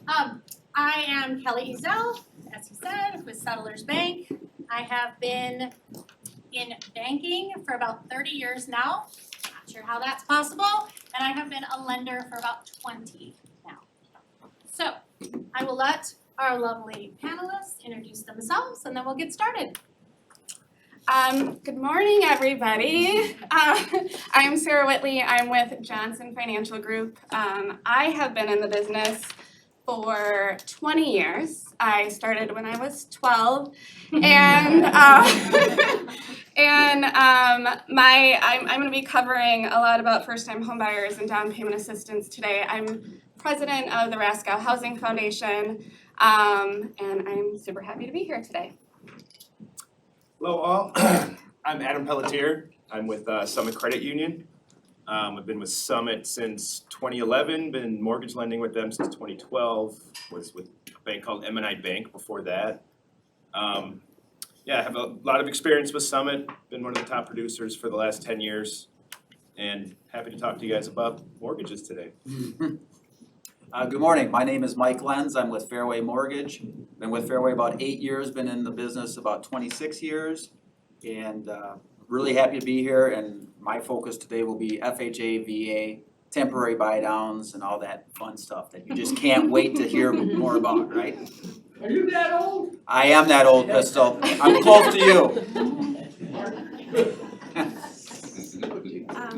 I am Kelly Ezel, as he said, with Settlers Bank. I have been in banking for about 30 years now. Not sure how that's possible. And I have been a lender for about 20 now. So I will let our lovely panelists introduce themselves and then we'll get started. Good morning, everybody. I'm Sarah Whitley. I'm with Johnson Financial Group. I have been in the business for 20 years. I started when I was 12, and I'm going to be covering a lot about first-time homebuyers and down payment assistance today. I'm president of the RASCW Housing Foundation, and I'm super happy to be here today. Hello all, I'm Adam Pelletier. I'm with Summit Credit Union. I've been with Summit since 2011, been mortgage lending with them since 2012, was with a bank called M&I Bank before that. I have a lot of experience with Summit, been one of the top producers for the last 10 years, and happy to talk to you guys about mortgages today. Good morning, my name is Mike Lenz, I'm with Fairway Mortgage. Been with Fairway about 8 years, been in the business about 26 years. And really happy to be here, and my focus today will be FHA, VA, temporary buy downs and all that fun stuff that you just can't wait to hear more about, right? Are you that old? I am that old, Pistol, I'm close to you.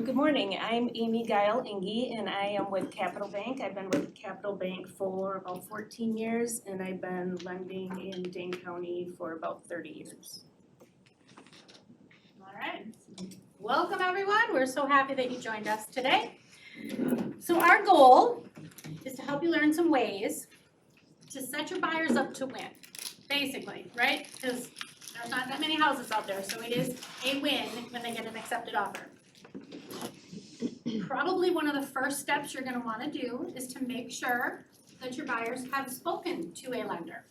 Good morning, I'm Amy Guile Inge and I am with Capital Bank. I've been with Capital Bank for about 14 years and I've been lending in Dane County for about 30 years. All right. Welcome, everyone. We're so happy that you joined us today. So our goal is to help you learn some ways to set your buyers up to win, basically, right? Because there's not that many houses out there, so it is a win when they get an accepted offer. Probably one of the first steps you're going to want to do is to make sure that your buyers have spoken to a lender,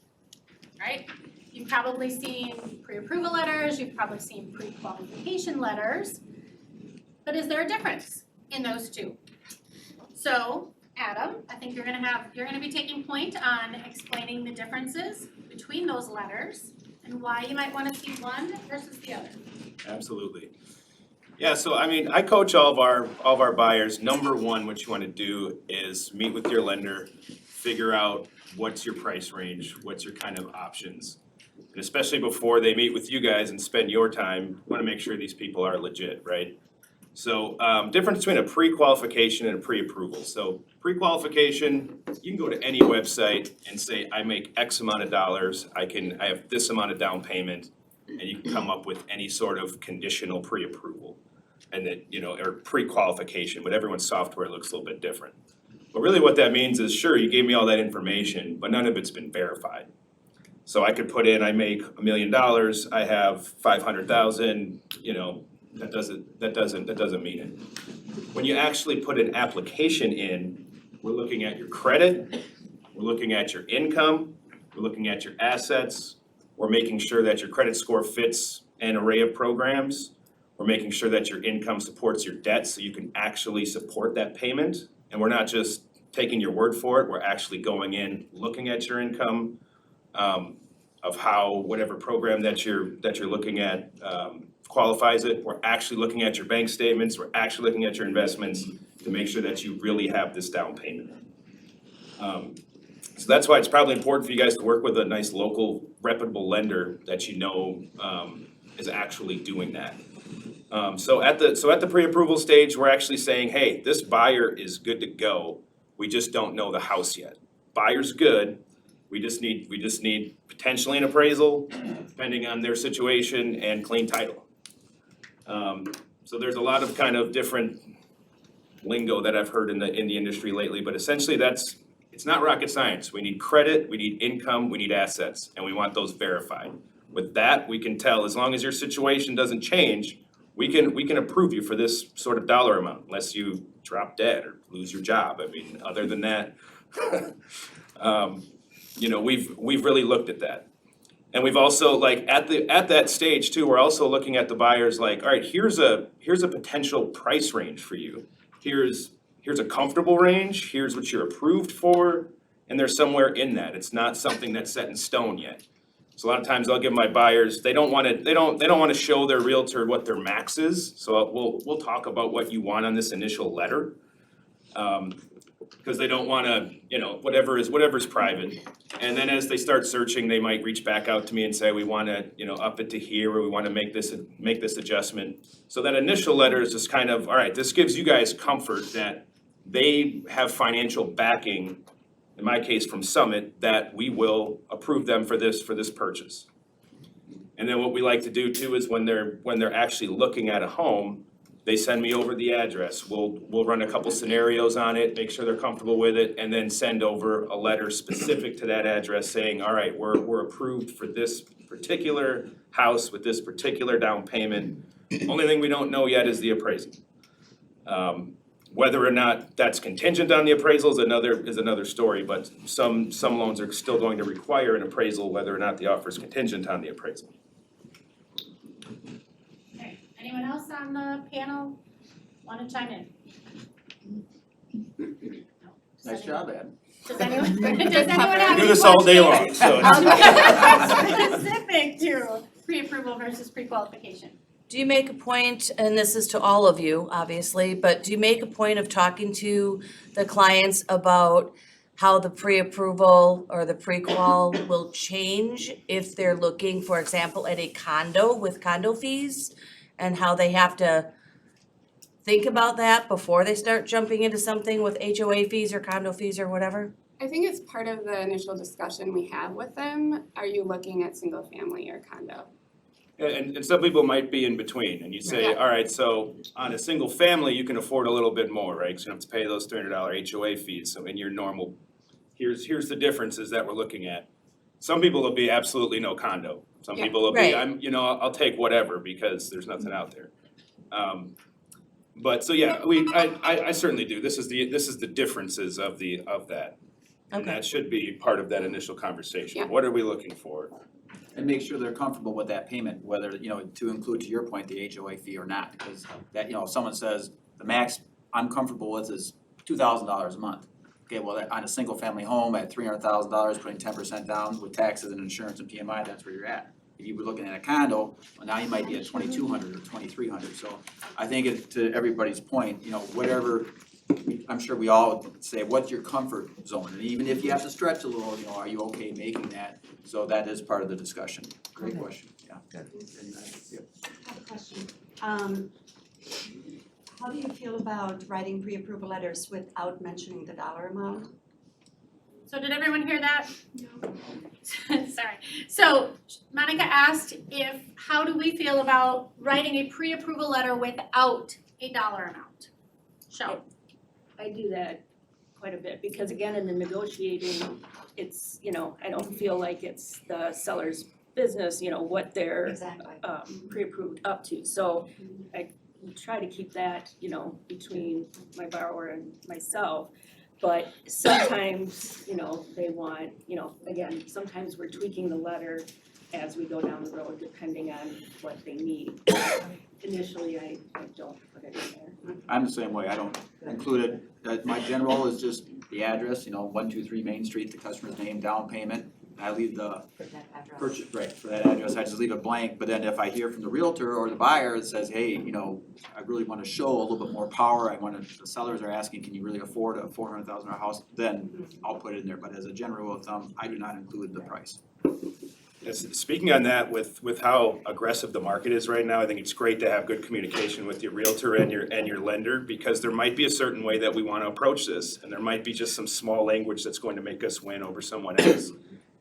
right? You've probably seen pre-approval letters, you've probably seen pre-qualification letters, but is there a difference in those two? So, Adam, I think you're gonna be taking point on explaining the differences between those letters and why you might want to see one versus the other. Absolutely. Yeah, so I mean, I coach all of our buyers. Number one, what you want to do is meet with your lender, figure out what's your price range, what's your kind of options. And especially before they meet with you guys and spend your time, you want to make sure these people are legit, right? So difference between a pre-qualification and a pre-approval. So pre-qualification, you can go to any website and say, I make X amount of dollars, I have this amount of down payment, and you can come up with any sort of conditional pre-approval. And then, or pre-qualification, but everyone's software looks a little bit different. But really what that means is, sure, you gave me all that information, but none of it's been verified. So I could put in, I make $1 million, I have 500,000, that doesn't mean it. When you actually put an application in, we're looking at your credit, we're looking at your income, we're looking at your assets, we're making sure that your credit score fits an array of programs, we're making sure that your income supports your debt so you can actually support that payment. And we're not just taking your word for it, we're actually going in, looking at your income, of how whatever program that you're looking at qualifies it. We're actually looking at your bank statements, we're actually looking at your investments to make sure that you really have this down payment. So that's why it's probably important for you guys to work with a nice local reputable lender that is actually doing that. So at the pre-approval stage, we're actually saying, hey, this buyer is good to go. We just don't know the house yet. Buyer's good. We just need potentially an appraisal, depending on their situation, and clean title. So there's a lot of kind of different lingo that I've heard in the industry lately, but essentially it's not rocket science. We need credit, we need income, we need assets, and we want those verified. With that, we can tell, as long as your situation doesn't change, we can approve you for this sort of dollar amount, unless you drop dead or lose your job. I mean, other than that, we've really looked at that. And we've also, like, at that stage too, we're also looking at the buyers like, all right, here's a potential price range for you. Here's a comfortable range, here's what you're approved for, and they're somewhere in that. It's not something that's set in stone yet. So a lot of times I'll give my buyers, they don't wanna show their realtor what their max is, so we'll talk about what you want on this initial letter. Because they don't wanna, whatever's private. And then as they start searching, they might reach back out to me and say, we wanna, up it to here, or we wanna make this adjustment. So that initial letter is just kind of, all right, this gives you guys comfort that they have financial backing, in my case from Summit, that we will approve them for this purchase. And then what we like to do too is when they're actually looking at a home, they send me over the address. We'll run a couple scenarios on it, make sure they're comfortable with it, and then send over a letter specific to that address saying, all right, we're approved for this particular house with this particular down payment. Only thing we don't know yet is the appraisal. Whether or not that's contingent on the appraisal is another story, but some loans are still going to require an appraisal whether or not the offer is contingent on the appraisal. Okay, anyone else on the panel wanna chime in? No. Nice job, Ed. Does anyone have I any do this all day questions? long, so. Specific to pre-approval versus pre-qualification. Do you make a point, and this is to all of you, obviously, but do you make a point of talking to the clients about how the pre-approval or the pre-qual will change if they're looking, for example, at a condo with condo fees? And how they have to think about that before they start jumping into something with HOA fees or condo fees or whatever? I think it's part of the initial discussion we have with them. Are you looking at single family or condo? And some people might be in between, and you say, Yeah. all right, so on a single family, you can afford a little bit more, right? Because you don't have to pay those $300 HOA fees, so in your normal, here's the differences that we're looking at. Some people will be absolutely no condo. Some Yeah. people will Right. be, I'll take whatever because there's nothing out there. But so yeah, I certainly do. This is the differences of that. And Okay. that should be part of that initial conversation. Yeah. What are we looking for? And make sure they're comfortable with that payment, whether, to include, to your point, the HOA fee or not, because that, if someone says, the max I'm comfortable with is $2,000 a month. Okay, well, on a single family home at $300,000, putting 10% down with taxes and insurance and PMI, that's where you're at. If you were looking at a condo, well, now you might be at 2,200 or 2,300, so I think to everybody's point, whatever, I'm sure we all say, what's your comfort zone? And even if you have to stretch a little, are you okay making that? So that is part of the discussion. Great question, yeah. Good. And, yeah. I have a question. How do you feel about writing pre-approval letters without mentioning the dollar amount? So did everyone hear that? No. Sorry. So Monica asked how do we feel about writing a pre-approval letter without a dollar amount? Show. I do that quite a bit, because again, in the negotiating, it's, I don't feel like it's the seller's business, what they're Exactly. pre-approved up to. So I try to keep that, between my borrower and myself. But sometimes, they want, again, sometimes we're tweaking the letter as we go down the road, depending on what they need. Initially, I don't put it in there. I'm the same way, I don't include it, my general is just the address, 123 Main Street, the customer's name, down payment. I leave the For that address. purchase, right, for that address, I just leave it blank, but then if I hear from the realtor or the buyer that says, hey, I really wanna show a little bit more power, the sellers are asking, can you really afford a $400,000 house, then I'll put it in there, but as a general rule of thumb, I do not include the price. Yes, speaking on that, with how aggressive the market is right now, I think it's great to have good communication with your realtor and your lender, because there might be a certain way that we wanna approach this, and there might be just some small language that's going to make us win over someone else.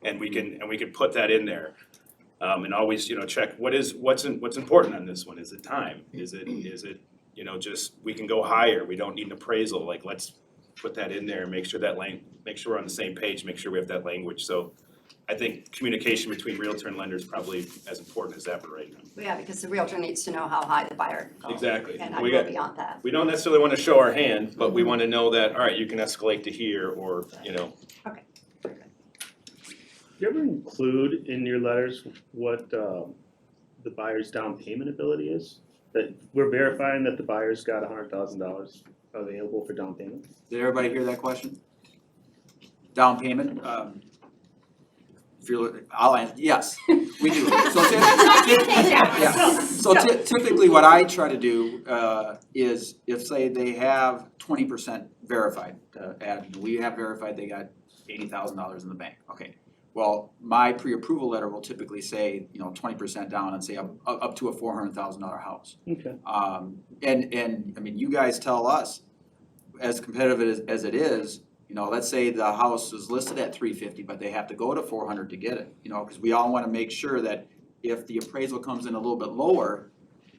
And we can put that in there, and always, check what's important on this one. Is it time? Is it, just, we can go higher, we don't need an appraisal, like, let's put that in there and make sure make sure we're on the same page, make sure we have that language, so I think communication between realtor and lender is probably as important as ever right now. Well, yeah, because the realtor needs to know how high the buyer can go. Exactly. And I We go got- beyond that. We don't necessarily wanna show our hand, but we wanna know that, all right, you can escalate to here, or, Do you ever include in your letters what the buyer's down payment ability is? That we're verifying that the buyer's got $100,000 available for down payment? Did everybody hear that question? down payment, if you're, I'll answer, yes, we do. So typically what I try to do is if say they have 20% verified, we have verified they got $80,000 in the bank, okay. Well, my pre-approval letter will typically say, 20% down and say up to a $400,000 house. Okay. And I mean, you guys tell us, as competitive as it is, let's say the house is listed at $350, but they have to go to $400 to get it, because we all wanna make sure that if the appraisal comes in a little bit lower,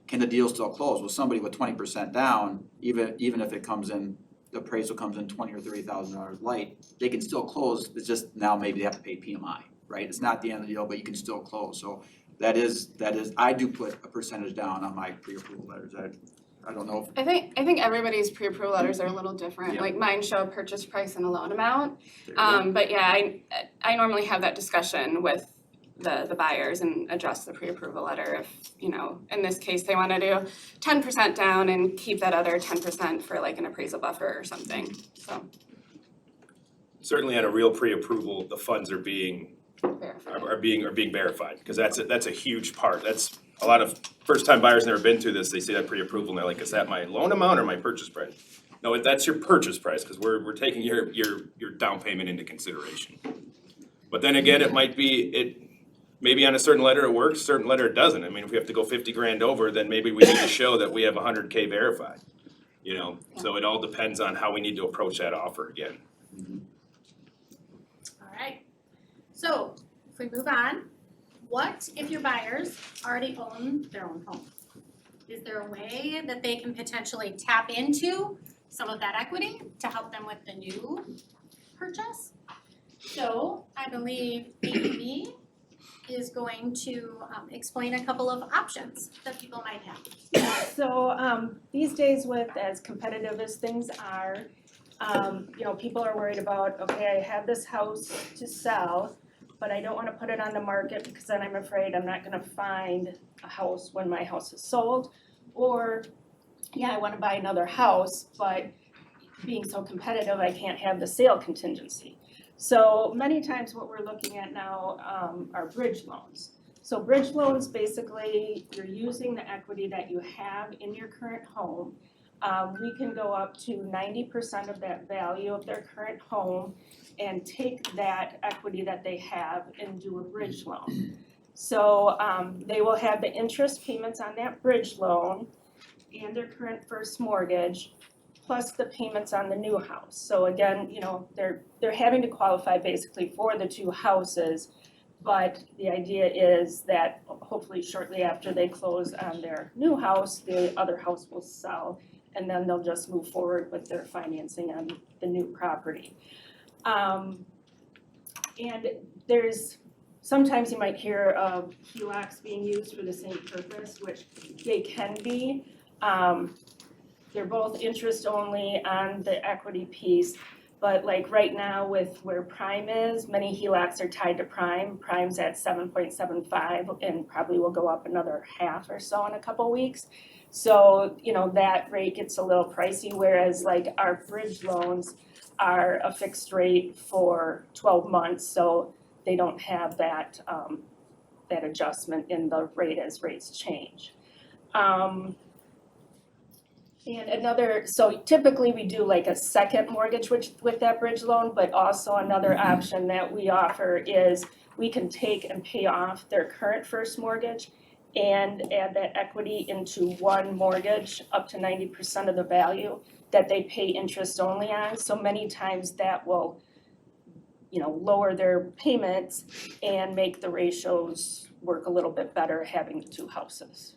can the deal still close? With somebody with 20% down, even if it comes in, the appraisal comes in $20,000 or $30,000 light, they can still close, it's just now maybe they have to pay PMI, right? It's not the end of the deal, but you can still close, so that is, I do put a percentage down on my pre-approval letters, I don't know if. I think everybody's pre-approval letters are a little different, Yeah. like mine show purchase price and a loan amount. There you go. But yeah, I normally have that discussion with the buyers and address the pre-approval letter if, in this case, they wanna do 10% down and keep that other 10% for like an appraisal buffer or something, so Certainly on a real pre-approval, the funds are being verify. being verified, because that's a huge part. That's a lot of first-time buyers never been through this, they see that pre-approval and they're like, is that my loan amount or my purchase price? No, that's your purchase price, because we're taking your down payment into consideration. But then again, maybe on a certain letter it works, certain letter it doesn't. I mean, if we have to go 50 grand over, then maybe we need to show that we have 100K verified, So it all depends on how we need to approach that offer again. Alright, so if we move on, what if your buyers already own their own home? Is there a way that they can potentially tap into some of that equity to help them with the new purchase? So I believe Amy is going to explain a couple of options that people might have. So these days with as competitive as things are, people are worried about, okay, I have this house to sell, but I don't wanna put it on the market because then I'm afraid I'm not gonna find a house when my house is sold. Or, yeah, I wanna buy another house, but being so competitive, I can't have the sale contingency. So many times what we're looking at now are bridge loans. So bridge loans, basically, you're using the equity that you have in your current home. We can go up to 90% of that value of their current home and take that equity that they have and do a bridge loan. So they will have the interest payments on that bridge loan and their current first mortgage, plus the payments on the new house. So again, they're having to qualify basically for the two houses, but the idea is that hopefully shortly after they close on their new house, the other house will sell, and then they'll just move forward with their financing on the new property. And sometimes you might hear of HELOCs being used for the same purpose, which they can be. They're both interest only on the equity piece, but like right now with where prime is, many HELOCs are tied to prime. Prime's at 7.75 and probably will go up another half or so in a couple weeks. So, that rate gets a little pricey, whereas like our bridge loans are a fixed rate for 12 months, so they don't have that adjustment in the rate as rates change. So typically we do like a second mortgage with that bridge loan, but also another option that we offer is we can take and pay off their current first mortgage and add that equity into one mortgage up to 90% of the value that they pay interest only on. So many times that will, lower their payments and make the ratios work a little bit better having the two houses.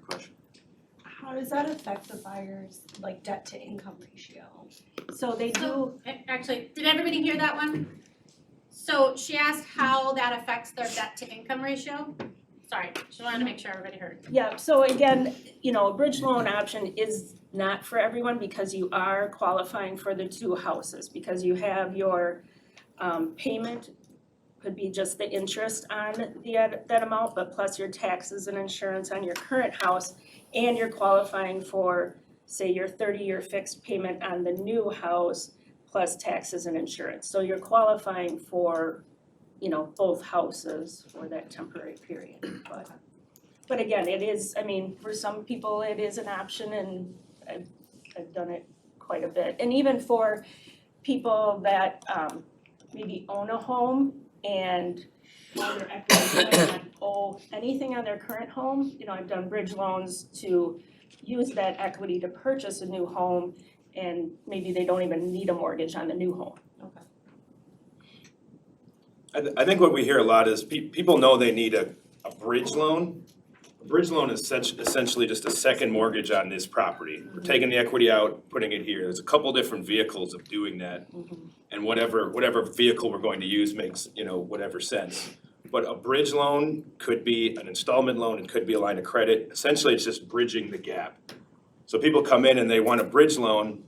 Question. How does that affect the buyer's debt to income ratio? So they do, So, actually, did everybody hear that one? So she asked how that affects their debt to income ratio? Sorry, just wanted to make sure everybody heard. yeah, so again, a bridge loan option is not for everyone because you are qualifying for the two houses, because you have your payment could be just the interest on that amount, but plus your taxes and insurance on your current house, and you're qualifying for, say, your 30-year fixed payment on the new house, plus taxes and insurance. So you're qualifying for, you know, both houses for that temporary period. But again, it is, I mean, for some people, it is an option, and I've done it quite a bit. And even for people that maybe own a home and all their equity might not owe anything on their current home, you know, I've done bridge loans to use that equity to purchase a new home, and maybe they don't even need a mortgage on the new home. I think what we hear a lot is people know they need a bridge loan. A bridge loan is essentially just a second mortgage on this property. We're taking the equity out, putting it here. There's a couple different vehicles of doing that. And whatever vehicle we're going to use makes, you know, whatever sense. But a bridge loan could be an installment loan, it could be a line of credit. Essentially, it's just bridging the gap. So people come in and they want a bridge loan,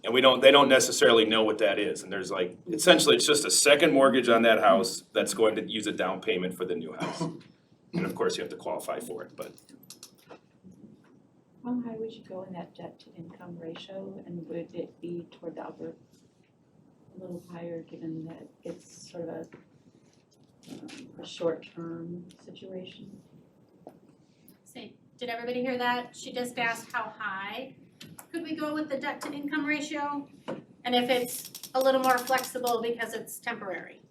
and they don't necessarily know what that is. And there's like, essentially, it's just a second mortgage on that house that's going to use a down payment for the new house. And of course, you have to qualify for it, but How high would you go in that debt to income ratio, and would it be toward the upper, a little higher, given that it's sort of a short-term situation? Say, did everybody hear that? She just asked how high could we go with the debt to income ratio? And if it's a little more flexible because it's temporary.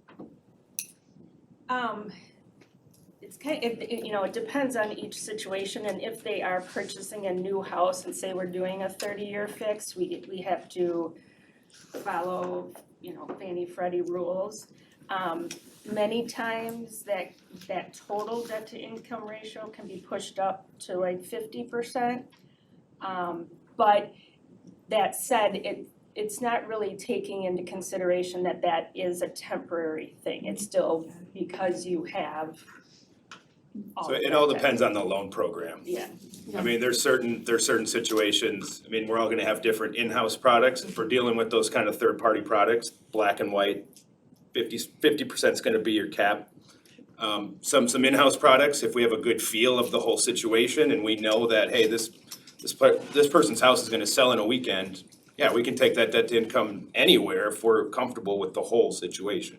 It's kind of, you know, it depends on each situation, and if they are purchasing a new house and say we're doing a 30-year fix, we have to follow, you know, Fannie Freddie rules. Many times that total debt to income ratio can be pushed up to like 50%. But that said, it's not really taking into consideration that is a temporary thing. It's still because you have so it all depends on the loan program. Yeah. I mean, there's certain situations, I mean, we're all gonna have different in-house products. If we're dealing with those kind of third-party products, black and white, 50% is gonna be your cap. Some in-house products, if we have a good feel of the whole situation and we know that, hey, this person's house is gonna sell in a weekend, yeah, we can take that debt to income anywhere if we're comfortable with the whole situation.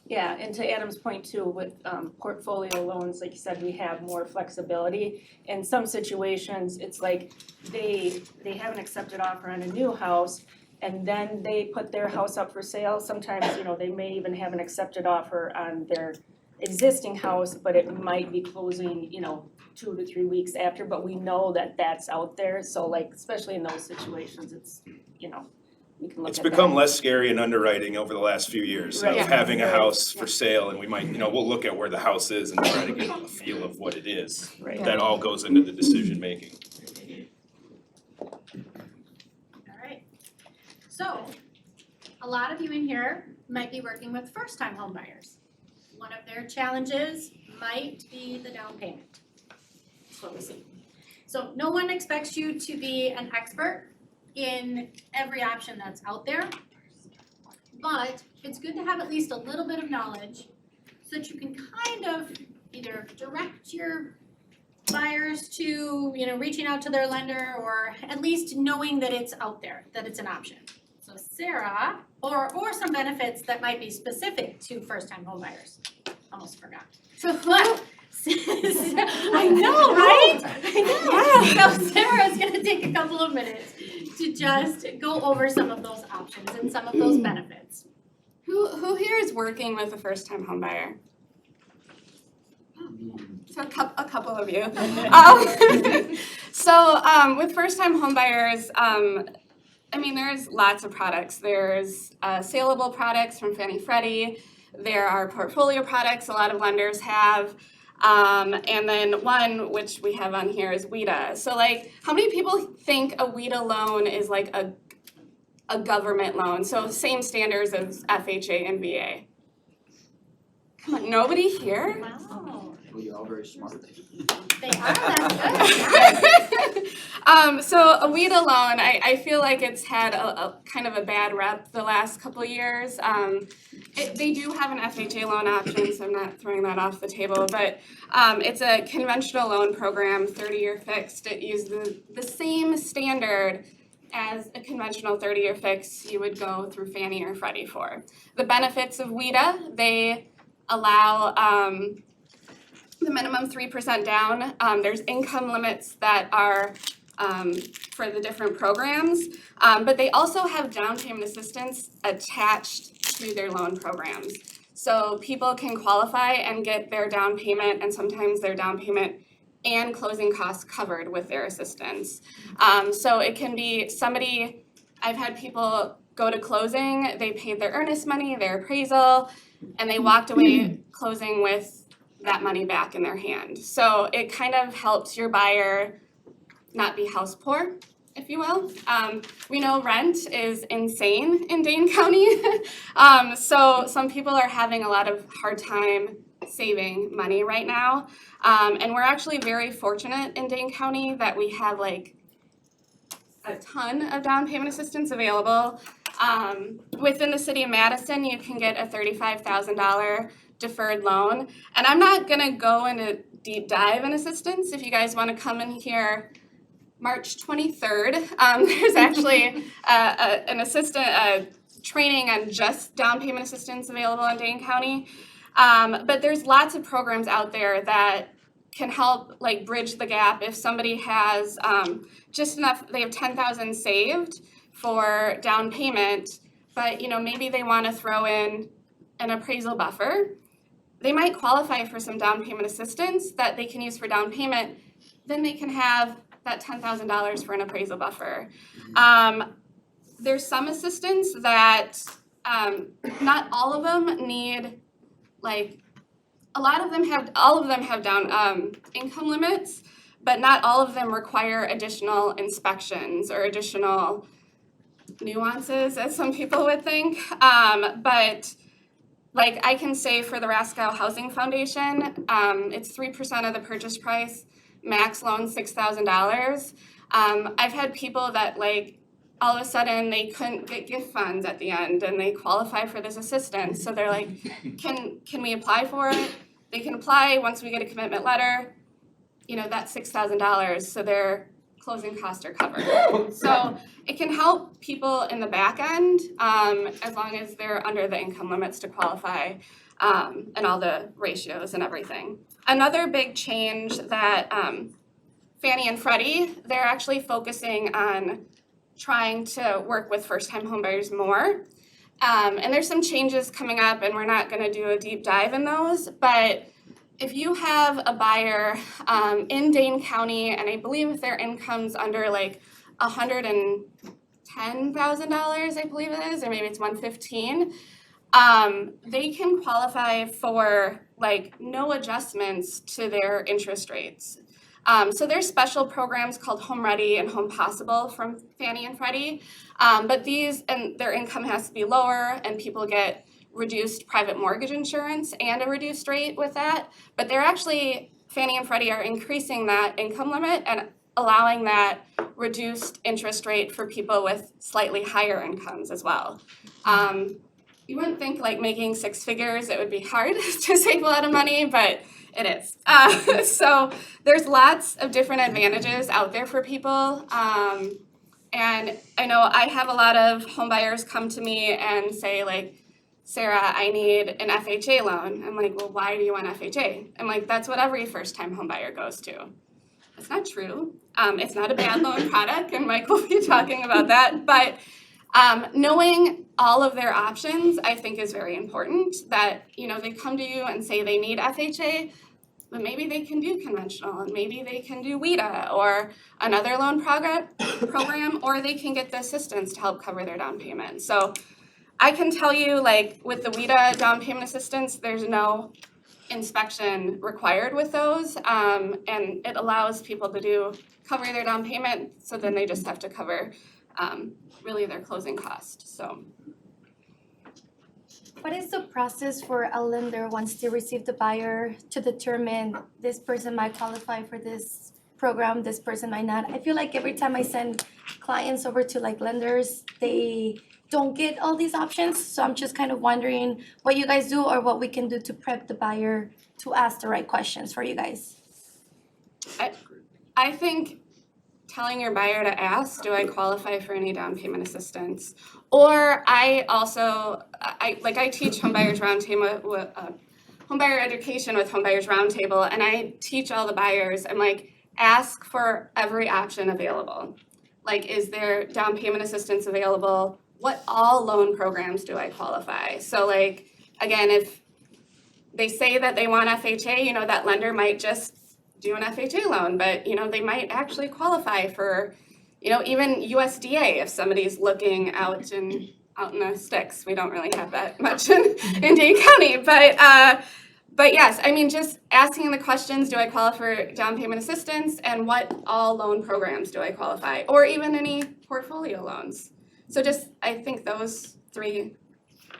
Yeah, and to Adam's point too, with portfolio loans, like you said, we have more flexibility. In some situations, it's like they have an accepted offer on a new house, and then they put their house up for sale. Sometimes, you know, they may even have an accepted offer on their existing house, but it might be closing, you know, 2 to 3 weeks after, but we know that that's out there. So like, especially in those situations, it's, you know, we can look at that. It's become less scary in underwriting over the last few years of Right. having a house for sale, and we might, you know, we'll look at where the house is and try to get a feel of what it is. Right. That all goes into the decision making. Alright, so a lot of you in here might be working with first-time home buyers. One of their challenges might be the down payment. That's what we see. So no one expects you to be an expert in every option that's out there, but it's good to have at least a little bit of knowledge so that you can kind of either direct your buyers to, you know, reaching out to their lender, or at least knowing that it's out there, that it's an option. So Sarah, or some benefits that might be specific to first-time home buyers. Almost forgot. So what? I know, right? I know. So Sarah's gonna take a couple of minutes to just go over some of those options and some of those benefits. Who here is working with a first-time home buyer? So a couple of you. So with first-time home buyers, I mean, there's lots of products. There's saleable products from Fannie Freddie. There are portfolio products a lot of lenders have. And then one, which we have on here, is WIDA. So like, how many people think a WIDA loan is like a government loan? So same standards as FHA and VA. Come on, nobody here? Wow. Well, you're all very smart. They are, that's good. So a WIDA loan, I feel like it's had a kind of a bad rep the last couple of years. They do have an FHA loan option, so I'm not throwing that off the table, but it's a conventional loan program, 30-year fixed. It uses the same standard as a conventional 30-year fix you would go through Fannie or Freddie for. The benefits of WIDA, they allow the minimum 3% down. There's income limits that are for the different programs, but they also have down payment assistance attached to their loan programs. So people can qualify and get their down payment and sometimes their down payment and closing costs covered with their assistance. So it can be somebody, I've had people go to closing, they paid their earnest money, their appraisal, and they walked away closing with that money back in their hand. So it kind of helps your buyer not be house poor, if you will. We know rent is insane in Dane County. So some people are having a lot of hard time saving money right now. And we're actually very fortunate in Dane County that we have like a ton of down payment assistance available. Within the city of Madison, you can get a $35,000 deferred loan. And I'm not gonna go into deep dive in assistance. If you guys wanna come in here March 23rd, there's actually a training on just down payment assistance available in Dane County. But there's lots of programs out there that can help like bridge the gap if somebody has just enough, they have $10,000 saved for down payment, but maybe they want to throw in an appraisal buffer. They might qualify for some down payment assistance that they can use for down payment. Then they can have that $10,000 for an appraisal buffer. There's some assistance that not all of them need, like all of them have down income limits, but not all of them require additional inspections or additional nuances, as some people would think. But like I can say for the RASCW Housing Foundation, it's 3% of the purchase price, max loan $6,000. I've had people that like all of a sudden they couldn't get gift funds at the end and they qualify for this assistance. So they're like, can we apply for it? They can apply once we get a commitment letter, that's $6,000, so their closing costs are covered. So it can help people in the back end as long as they're under the income limits to qualify and all the ratios and everything. Another big change that Fannie and Freddie, they're actually focusing on trying to work with first-time homebuyers more. And there's some changes coming up, and we're not going to do a deep dive in those, but if you have a buyer in Dane County, and I believe if their income's under like $110,000, I believe it is, or maybe it's $115,000, they can qualify for like no adjustments to their interest rates. So there's special programs called Home Ready and Home Possible from Fannie and Freddie, but their income has to be lower and people get reduced private mortgage insurance and a reduced rate with that. But Fannie and Freddie are increasing that income limit and allowing that reduced interest rate for people with slightly higher incomes as well. You wouldn't think like making six figures, it would be hard to save a lot of money, but it is. So there's lots of different advantages out there for people. And I know I have a lot of home buyers come to me and say like, Sarah, I need an FHA loan. I'm like, well, why do you want FHA? I'm like, that's what every first-time home buyer goes to. That's not true. It's not a bad loan product, and Mike will be talking about that. But knowing all of their options, I think, is very important. That they come to you and say they need FHA, but maybe they can do conventional, and maybe they can do WIDA or another loan program, or they can get the assistance to help cover their down payment. So I can tell you, like with the WIDA down payment assistance, there's no inspection required with those, and it allows people to cover their down payment, so then they just have to cover really their closing cost. So What is the process for a lender once they receive the buyer to determine this person might qualify for this program, this person might not? I feel like every time I send clients over to like lenders, they don't get all these options. So I'm just kind of wondering what you guys do or what we can do to prep the buyer to ask the right questions for you guys. I think telling your buyer to ask, do I qualify for any down payment assistance? Or I also, I teach homebuyers roundtable, homebuyer education with homebuyers roundtable, and I teach all the buyers, I'm like, ask for every option available. Like, is there down payment assistance available? What all loan programs do I qualify? So like, again, if they say that they want FHA, you know, that lender might just do an FHA loan, but you know, they might actually qualify for, you know, even USDA if somebody's looking out in the sticks. We don't really have that much in Dane County, but yes, I mean, just asking the questions, do I qualify for down payment assistance, and what all loan programs do I qualify, or even any portfolio loans. So just, I think those three.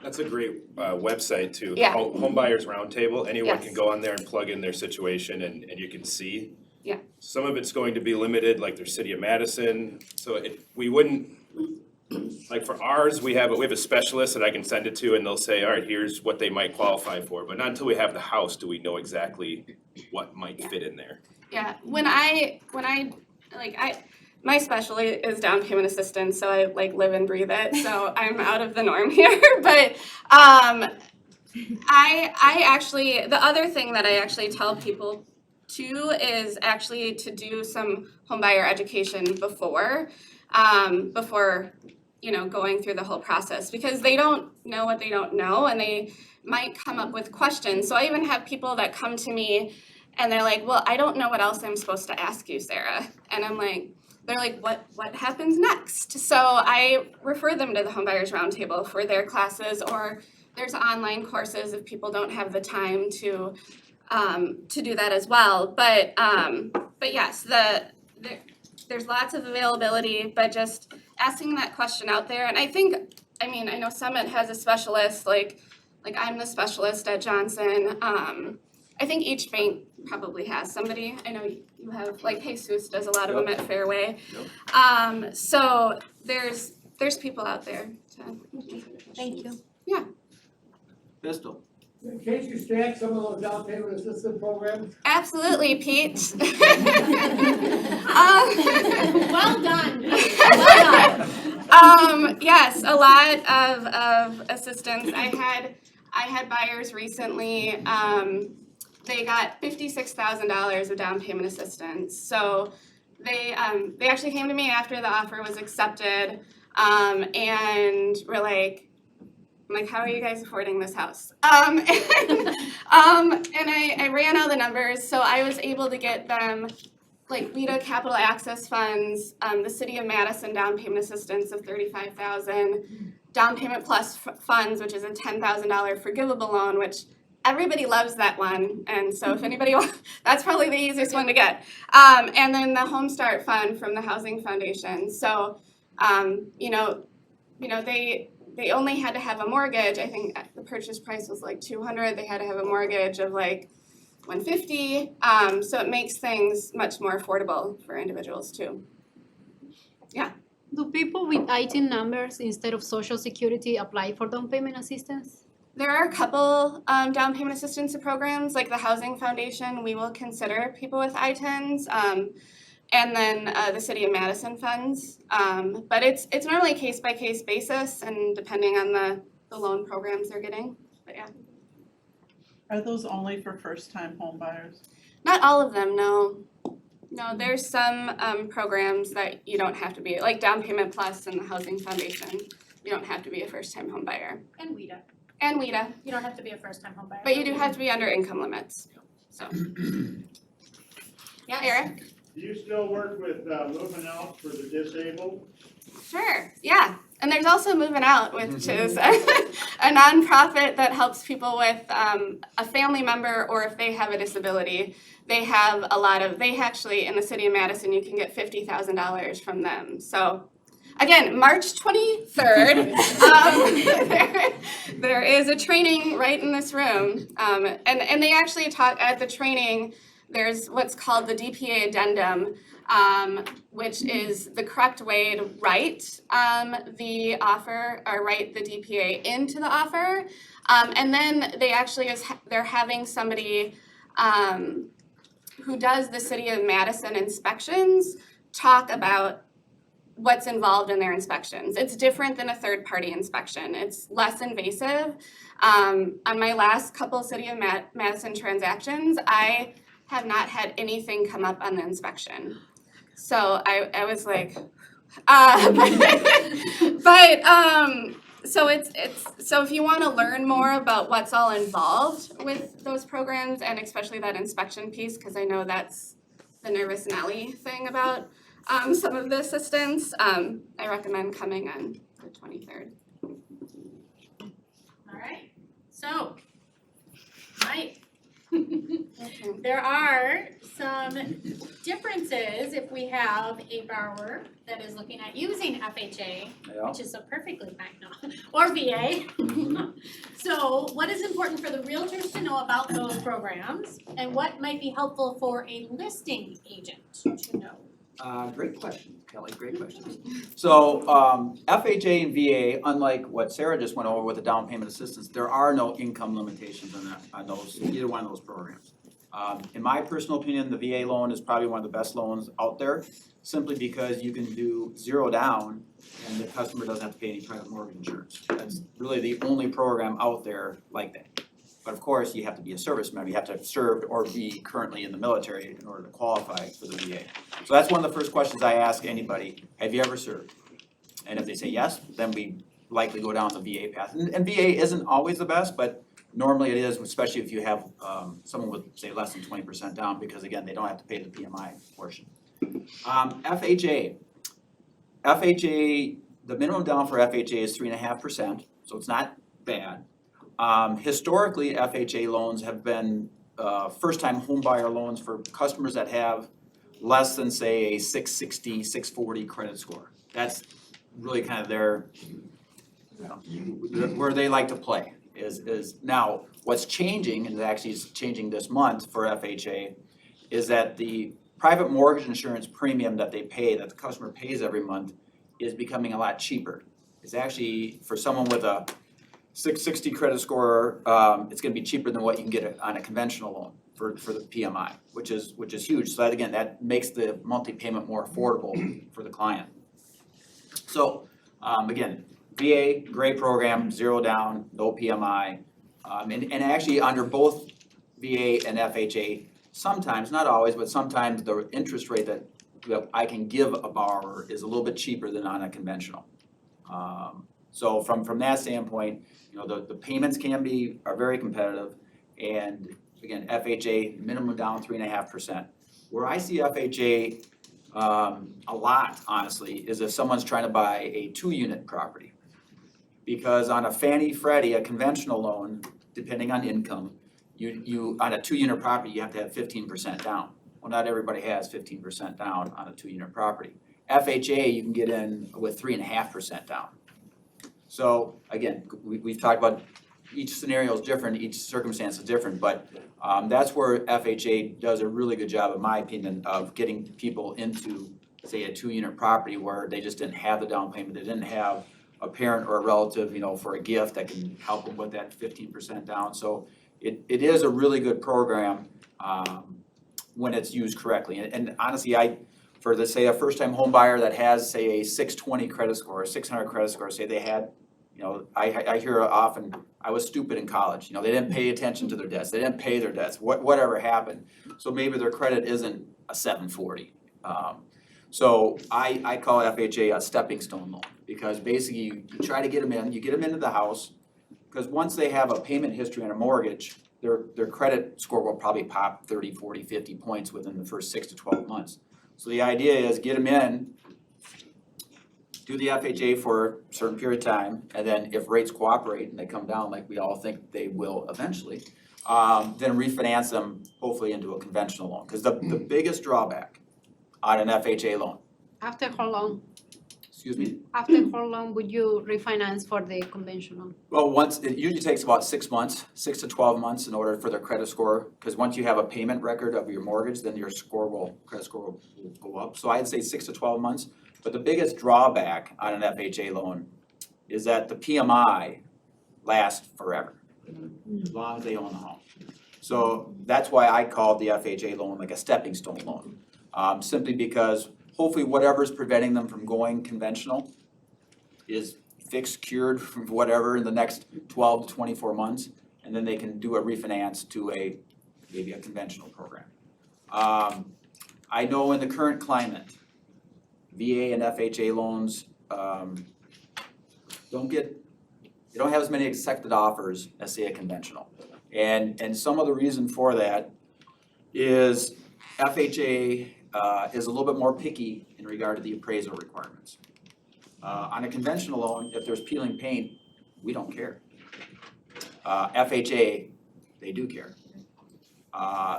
That's a great website too. Yeah. Homebuyers Roundtable, anyone Yes. can go on there and plug in their situation and you can see. Yeah. Some of it's going to be limited, like their city of Madison, so we wouldn't, like for ours, we have a specialist that I can send it to and they'll say, all right, here's what they might qualify for, but not until we have the house do we know exactly what might fit in there. Yeah, my specialty is down payment assistance, so I like live and breathe it, so I'm out of the norm here, but I actually, the other thing that I actually tell people too is actually to do some homebuyer education before, you know, going through the whole process, because they don't know what they don't know, and they might come up with questions. So I even have people that come to me and they're like, well, I don't know what else I'm supposed to ask you, Sarah. And I'm like, they're like, what happens next? So I refer them to the Homebuyers Roundtable for their classes, or there's online courses if people don't have the time to do that as well. But yes, there's lots of availability, but just asking that question out there. And I think, I mean, I know Summit has a specialist, like I'm the specialist at Johnson. I think each bank probably has somebody. I know you have, like Jesus does a lot of them at Fairway. So there's people out there to answer the questions. Thank you. Yeah. Pistol. Can't you stack some of those down payment assistance programs? Absolutely, Pete. Well done. Well done. Yes, a lot of assistance. I had buyers recently, they got $56,000 of down payment assistance. So they actually came to me after the offer was accepted, and were like, I'm like, how are you guys affording this house? And I ran all the numbers, so I was able to get them like WIDA capital access funds, the city of Madison down payment assistance of $35,000, down payment plus funds, which is a $10,000 forgivable loan, which everybody loves that one. And so if anybody wants, that's probably the easiest one to get. And then the Home Start Fund from the Housing Foundation. So, they only had to have a mortgage. I think the purchase price was like $200. They had to have a mortgage of like $150. So it makes things much more affordable for individuals too. Yeah. Do people with ITIN numbers instead of Social Security apply for down payment assistance? There are a couple down payment assistance programs, like the Housing Foundation. We will consider people with ITINs. And then the City of Madison funds. But it's normally case-by-case basis and depending on the loan programs they're getting, but yeah. Are those only for first-time home buyers? Not all of them, no. No, there's some programs that you don't have to be, like Down Payment Plus and the Housing Foundation. You don't have to be a first-time home buyer. And WIDA. And WIDA, You don't have to be a first-time home buyer. but you do have to be under income limits, so. Yeah, Eric? Do you still work with moving out for the disabled? Sure, yeah. And there's also Moving Out, which is a nonprofit that helps people with a family member, or if they have a disability, they actually, in the city of Madison, you can get $50,000 from them. So again, March 23rd, there is a training right in this room. And they actually talk at the training. There's what's called the DPA addendum, which is the correct way to write the offer, or write the DPA into the offer. And then they're having somebody who does the City of Madison inspections talk about what's involved in their inspections. It's different than a third-party inspection. It's less invasive. On my last couple City of Madison transactions, I have not had anything come up on the inspection. So I was like, so so if you want to learn more about what's all involved with those programs and especially that inspection piece, because I know that's the nervous Nelly thing about some of the assistance, I recommend coming on the 23rd. All right, so, Mike, there are some differences if we have a borrower that is looking at using FHA, Yeah. which is a perfectly fine, no, or VA. So what is important for the realtors to know about those programs and what might be helpful for a listing agent to know? Great question, Kelly, great questions. So, FHA and VA, unlike what Sarah just went over with the down payment assistance, there are no income limitations on those, either one of those programs. In my personal opinion, the VA loan is probably one of the best loans out there, simply because you can do 0 down and the customer doesn't have to pay any private mortgage insurance. That's really the only program out there like that. But of course, you have to be a service member, you have to have served or be currently in the military in order to qualify for the VA. So that's one of the first questions I ask anybody, have you ever served? And if they say yes, then we likely go down the VA path. And VA isn't always the best, but normally it is, especially if you have someone with, say, less than 20% down, because again, they don't have to pay the PMI portion. FHA, the minimum down for FHA is 3.5%, so it's not bad. Historically, FHA loans have been first-time home buyer loans for customers that have less than, say, a 660, 640 credit score. That's really kind of their, where they like to play is now what's changing, and it actually is changing this month for FHA, is that the private mortgage insurance premium that they pay, that the customer pays every month, is becoming a lot cheaper. It's actually, for someone with a 660 credit score, it's gonna be cheaper than what you can get on a conventional loan for the PMI, which is huge. So that, again, that makes the monthly payment more affordable for the client. So, again, VA, great program, 0 down, no PMI. And actually under both VA and FHA, sometimes, not always, but sometimes the interest rate that I can give a borrower is a little bit cheaper than on a conventional. So from that standpoint, the payments are very competitive, and again, FHA, minimum down 3.5%. Where I see FHA a lot, honestly, is if someone's trying to buy a 2-unit property. Because on a Fannie Freddie, a conventional loan, depending on income, you on a 2-unit property, you have to have 15% down. Well, not everybody has 15% down on a 2-unit property. FHA, you can get in with 3.5% down. So again, we've talked about each scenario is different, each circumstance is different, but that's where FHA does a really good job, in my opinion, of getting people into, say, a 2-unit property where they just didn't have the down payment, they didn't have a parent or a relative, for a gift that can help them with that 15% down. So it is a really good program when it's used correctly. And honestly, for say a first-time home buyer that has, say, a 620 credit score, or 600 credit score, say they had, I hear often, I was stupid in college, they didn't pay attention to their debts, they didn't pay their debts, whatever happened. So maybe their credit isn't a 740. So I call FHA a stepping stone loan, because basically you try to get them in, you get them into the house, because once they have a payment history on a mortgage, their credit score will probably pop 30, 40, 50 points within the first 6 to 12 months. So the idea is get them in, do the FHA for a certain period of time, and then if rates cooperate and they come down like we all think they will eventually, then refinance them hopefully into a conventional loan. Because the biggest drawback on an FHA loan. After how long? Excuse me? After how long would you refinance for the conventional? Well, it usually takes about 6 months, 6 to 12 months in order for their credit score, because once you have a payment record of your mortgage, then your credit score will go up. So I'd say 6 to 12 months. But the biggest drawback on an FHA loan is that the PMI lasts forever, as long as they own the home. So that's why I called the FHA loan like a stepping stone loan. Simply because hopefully whatever's preventing them from going conventional is fixed, cured, from whatever in the next 12 to 24 months, and then they can do a refinance to maybe a conventional program. I know in the current climate, VA and FHA loans they don't have as many accepted offers as say a conventional. And some of the reason for that is FHA is a little bit more picky in regard to the appraisal requirements. On a conventional loan, if there's peeling paint, we don't care. FHA, they do care.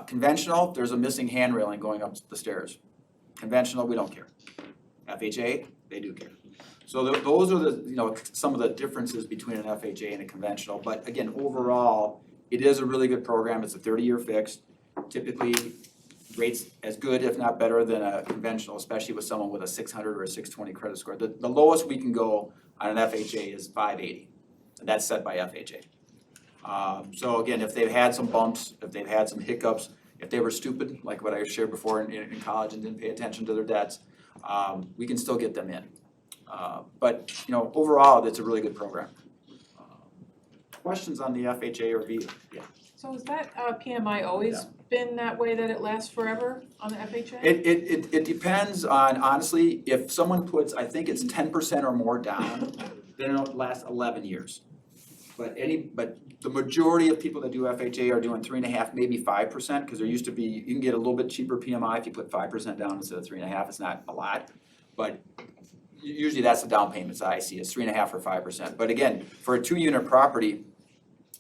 Conventional, there's a missing hand railing going up the stairs. Conventional, we don't care. FHA, they do care. So those are the, some of the differences between an FHA and a conventional, but again, overall, it is a really good program. It's a 30-year fixed. Typically, rates as good, if not better, than a conventional, especially with someone with a 600 or a 620 credit score. The lowest we can go on an FHA is 580, and that's set by FHA. So again, if they've had some bumps, if they've had some hiccups, if they were stupid, like what I shared before in college and didn't pay attention to their debts, we can still get them in. But overall, it's a really good program. Questions on the FHA or VA? Yeah. So has that PMI always been that way, that it lasts forever on the FHA? It depends on, honestly, if someone puts, I think it's 10% or more down, then it'll last 11 years. But the majority of people that do FHA are doing 3.5, maybe 5%, because there used to be, you can get a little bit cheaper PMI if you put 5% down instead of 3.5. It's not a lot, but usually that's the down payments I see, is 3.5 or 5%. But again, for a 2-unit property,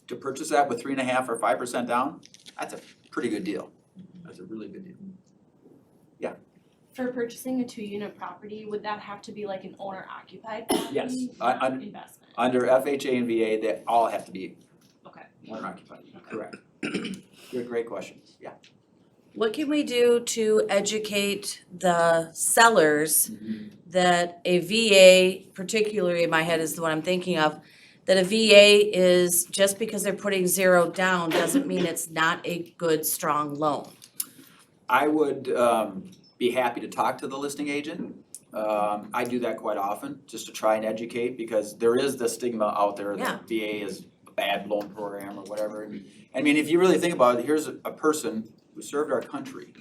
to purchase that with 3.5 or 5% down, that's a pretty good deal. That's a really good deal. Yeah. For purchasing a 2-unit property, would that have to be like an owner-occupied property? Yes. Investment. Under FHA and VA, they all have to be owner occupied. Correct. Great question. Yeah. What can we do to educate the sellers that a VA, particularly in my head is the one I'm thinking of, that a VA is, just because they're putting 0 down doesn't mean it's not a good, strong loan? I would be happy to talk to the listing agent. I do that quite often, just to try and educate, because there is the stigma out there that VA is a bad loan program or whatever. I mean, if you really think about it, here's a person who served our country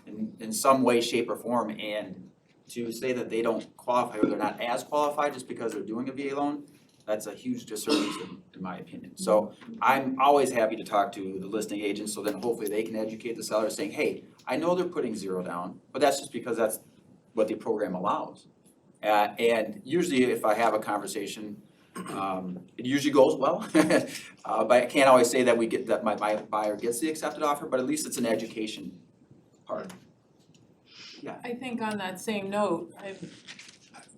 in some way, shape, or form, and to say that they don't qualify or they're not as qualified just because they're doing a VA loan, that's a huge disservice in my opinion. So I'm always happy to talk to the listing agents, so then hopefully they can educate the seller saying, hey, I know they're putting 0 down, but that's just because that's what the program allows. And usually if I have a conversation, it usually goes well. But I can't always say that my buyer gets the accepted offer, but at least it's an education part. Yeah. I think on that same note, I'm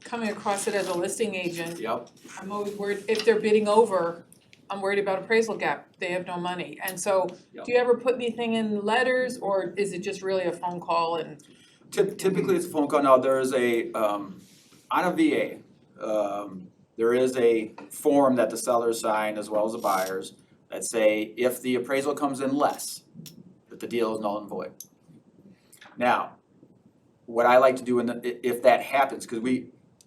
coming across it as a listing agent. Yep. I'm always worried, if they're bidding over, I'm worried about appraisal gap, they have no money. And so, do you ever put anything in letters, or is it just really a phone call and? Typically it's a phone call. Now there is on a VA, there is a form that the sellers sign as well as the buyers that say if the appraisal comes in less, that the deal is null and void. Now, what I like to do if that happens, because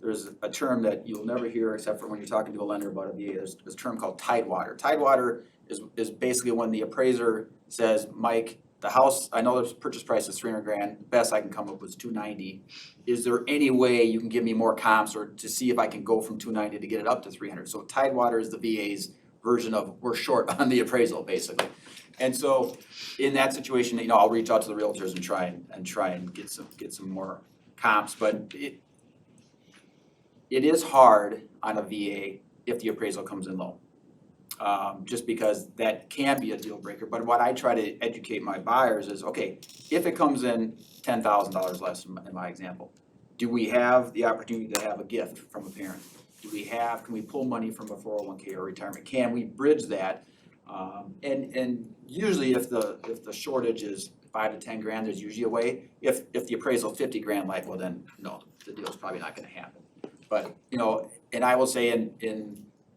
there's a term that you'll never hear except for when you're talking to a lender about a VA, there's a term called tidewater. Tidewater is basically when the appraiser says, Mike, the house, I know the purchase price is $300,000, the best I can come up with is $290,000. Is there any way you can give me more comps or to see if I can go from $290,000 to get it up to $300,000? So tidewater is the VA's version of we're short on the appraisal, basically. And so in that situation, I'll reach out to the realtors and try and get some more comps, but it is hard on a VA if the appraisal comes in low. Just because that can be a deal breaker. But what I try to educate my buyers is, okay, if it comes in $10,000 less in my example, do we have the opportunity to have a gift from a parent? Can we pull money from a 401k or retirement? Can we bridge that? And usually if the shortage is $5 to $10,000, there's usually a way. If the appraisal is $50,000, like, well then, no, the deal's probably not gonna happen. But, and I will say